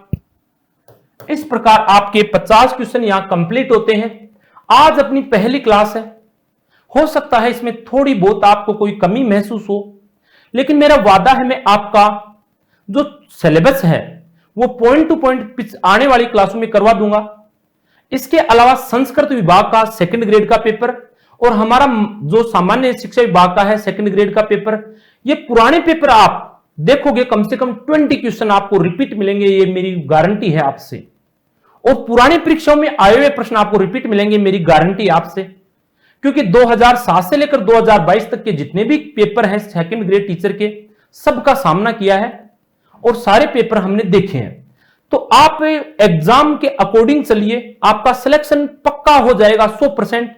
इस प्रकार आपके 50 क्वेश्चन यहां कंप्लीट होते हैं। आज अपनी पहली क्लास है, हो सकता है इसमें थोड़ी बहुत आपको कोई कमी महसूस हो, लेकिन मेरा वादा है मैं आपका जो सिलेबस है वो पॉइंट टू पॉइंट आने वाली क्लासों में करवा दूंगा। इसके अलावा संस्कृत विभाग का सेकंड ग्रेड का पेपर और हमारा जो सामान्य शिक्षा विभाग का है सेकंड ग्रेड का पेपर, ये पुराने पेपर आप देखोगे कम से कम 20 क्वेश्चन आपको रिपीट मिलेंगे, ये मेरी गारंटी है आपसे। और पुरानी परीक्षाओं में आए हुए प्रश्न आपको रिपीट मिलेंगे, मेरी गारंटी आपसे, क्योंकि 2007 से लेकर 2022 तक के जितने भी पेपर हैं सेकंड ग्रेड टीचर के, सबका सामना किया है और सारे पेपर हमने देखे हैं। तो आप एग्जाम के अकॉर्डिंग चलिए, आपका सिलेक्शन पक्का हो जाएगा 100%।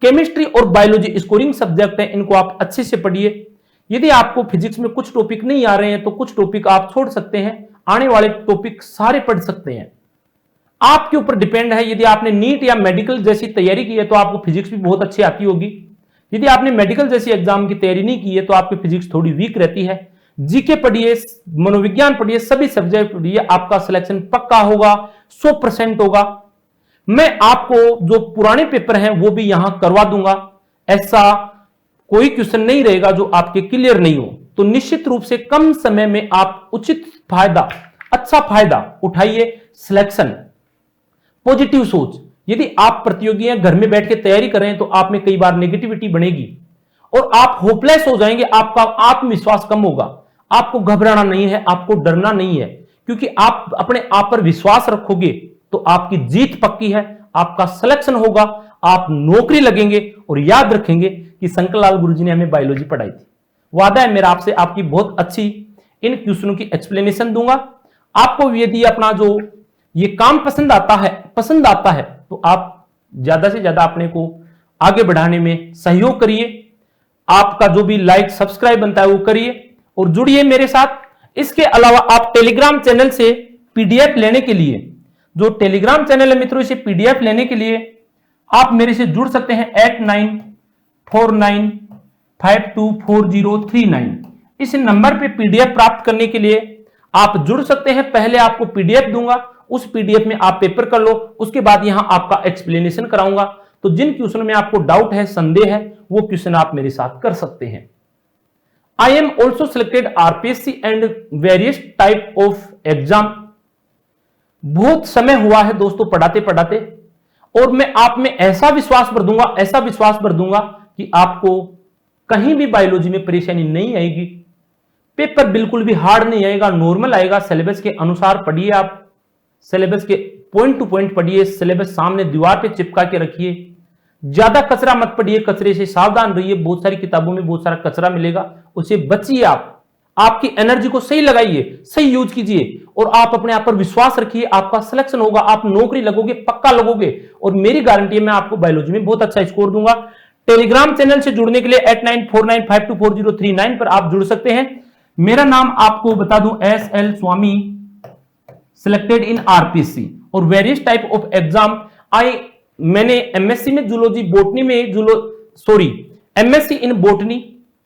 केमिस्ट्री और बायोलॉजी स्कोरिंग सब्जेक्ट है, इनको आप अच्छे से पढ़िए। यदि आपको फिजिक्स में कुछ टॉपिक नहीं आ रहे हैं तो कुछ टॉपिक आप छोड़ सकते हैं, आने वाले टॉपिक सारे पढ़ सकते हैं। आपके ऊपर डिपेंड है। यदि आपने नीट या मेडिकल जैसी तैयारी की है तो आपको फिजिक्स भी बहुत अच्छी आती होगी। यदि आपने मेडिकल जैसी एग्जाम की तैयारी नहीं की है तो आपकी फिजिक्स थोड़ी वीक रहती है। जीके पढ़िए, मनोविज्ञान पढ़िए, सभी सब्जेक्ट पढ़िए, आपका सिलेक्शन पक्का होगा, 100% होगा। मैं आपको जो पुराने पेपर हैं वो भी यहां करवा दूंगा। ऐसा कोई क्वेश्चन नहीं रहेगा जो आपके क्लियर नहीं हो। तो निश्चित रूप से कम समय में आप उचित फायदा, अच्छा फायदा उठाइए। सिलेक्शन, पॉजिटिव सोच। यदि आप प्रतियोगियां घर में बैठ के तैयारी कर रहे हैं तो आप में कई बार नेगेटिविटी बनेगी और आप होपलेस हो जाएंगे, आपका आत्मविश्वास कम होगा। आपको घबराना नहीं है, आपको डरना नहीं है, क्योंकि आप अपने आप पर विश्वास रखोगे तो आपकी जीत पक्की है, आपका सिलेक्शन होगा, आप नौकरी लगेंगे। और याद रखेंगे कि शंकरलाल गुरुजी ने हमें बायोलॉजी पढ़ाई थी। वादा है मेरा आपसे, आपकी बहुत अच्छी इन क्वेश्चनों की एक्सप्लेनेशन दूंगा। आपको यदि अपना जो ये काम पसंद आता है तो आप ज्यादा से ज्यादा अपने को आगे बढ़ाने में सहयोग करिए। आपका जो भी लाइक सब्सक्राइब बनता है वो करिए और जुड़िए मेरे साथ। इसके अलावा आप टेलीग्राम चैनल से पीडीएफ लेने के लिए, जो टेलीग्राम चैनल है मित्रों, इसे पीडीएफ लेने के लिए आप मेरे से जुड़ सकते हैं 8949524039। इस नंबर पे पीडीएफ प्राप्त करने के लिए आप जुड़ सकते हैं। पहले आपको पीडीएफ दूंगा, उस पीडीएफ में आप पेपर कर लो, उसके बाद यहां आपका एक्सप्लेनेशन कराऊंगा। तो जिन क्वेश्चन में आपको डाउट है, संदेह है, वो क्वेश्चन आप मेरे साथ कर सकते हैं। I am also selected RPSC and various type of exam. बहुत समय हुआ है दोस्तों पढ़ाते पढ़ाते, और मैं आप में ऐसा विश्वास भर दूंगा कि आपको कहीं भी बायोलॉजी में परेशानी नहीं आएगी। पेपर बिल्कुल भी हार्ड नहीं आएगा, नॉर्मल आएगा। सिलेबस के अनुसार पढ़िए, आप सिलेबस के पॉइंट टू पॉइंट पढ़िए, सिलेबस सामने दीवार पे चिपका के रखिए। ज्यादा कचरा मत पढ़िए, कचरे से सावधान रहिए। बहुत सारी किताबों में बहुत सारा कचरा मिलेगा, उसे बचिए। आप आपकी एनर्जी को सही लगाइए, सही यूज कीजिए और आप अपने आप पर विश्वास रखिए। आपका सिलेक्शन होगा, आप नौकरी लगोगे, पक्का लगोगे। और मेरी गारंटी है मैं आपको बायोलॉजी में बहुत अच्छा स्कोर दूंगा। टेलीग्राम चैनल से जुड़ने के लिए 8949524039 पर आप जुड़ सकते हैं। मेरा नाम आपको बता दूं, SL Swami, selected in RPSC और वेरियस टाइप ऑफ एग्जाम। मैंने एमएससी में जूलॉजी, बोटनी में MSc in botany,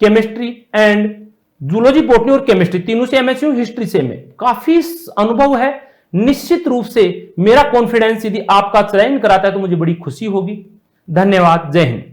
chemistry and zoology, botany और केमिस्ट्री तीनों से एमएससी हूं, हिस्ट्री से में काफी अनुभव है। निश्चित रूप से मेरा कॉन्फिडेंस यदि आपका चयन कराता है तो मुझे बड़ी खुशी होगी। धन्यवाद, जय हिंद।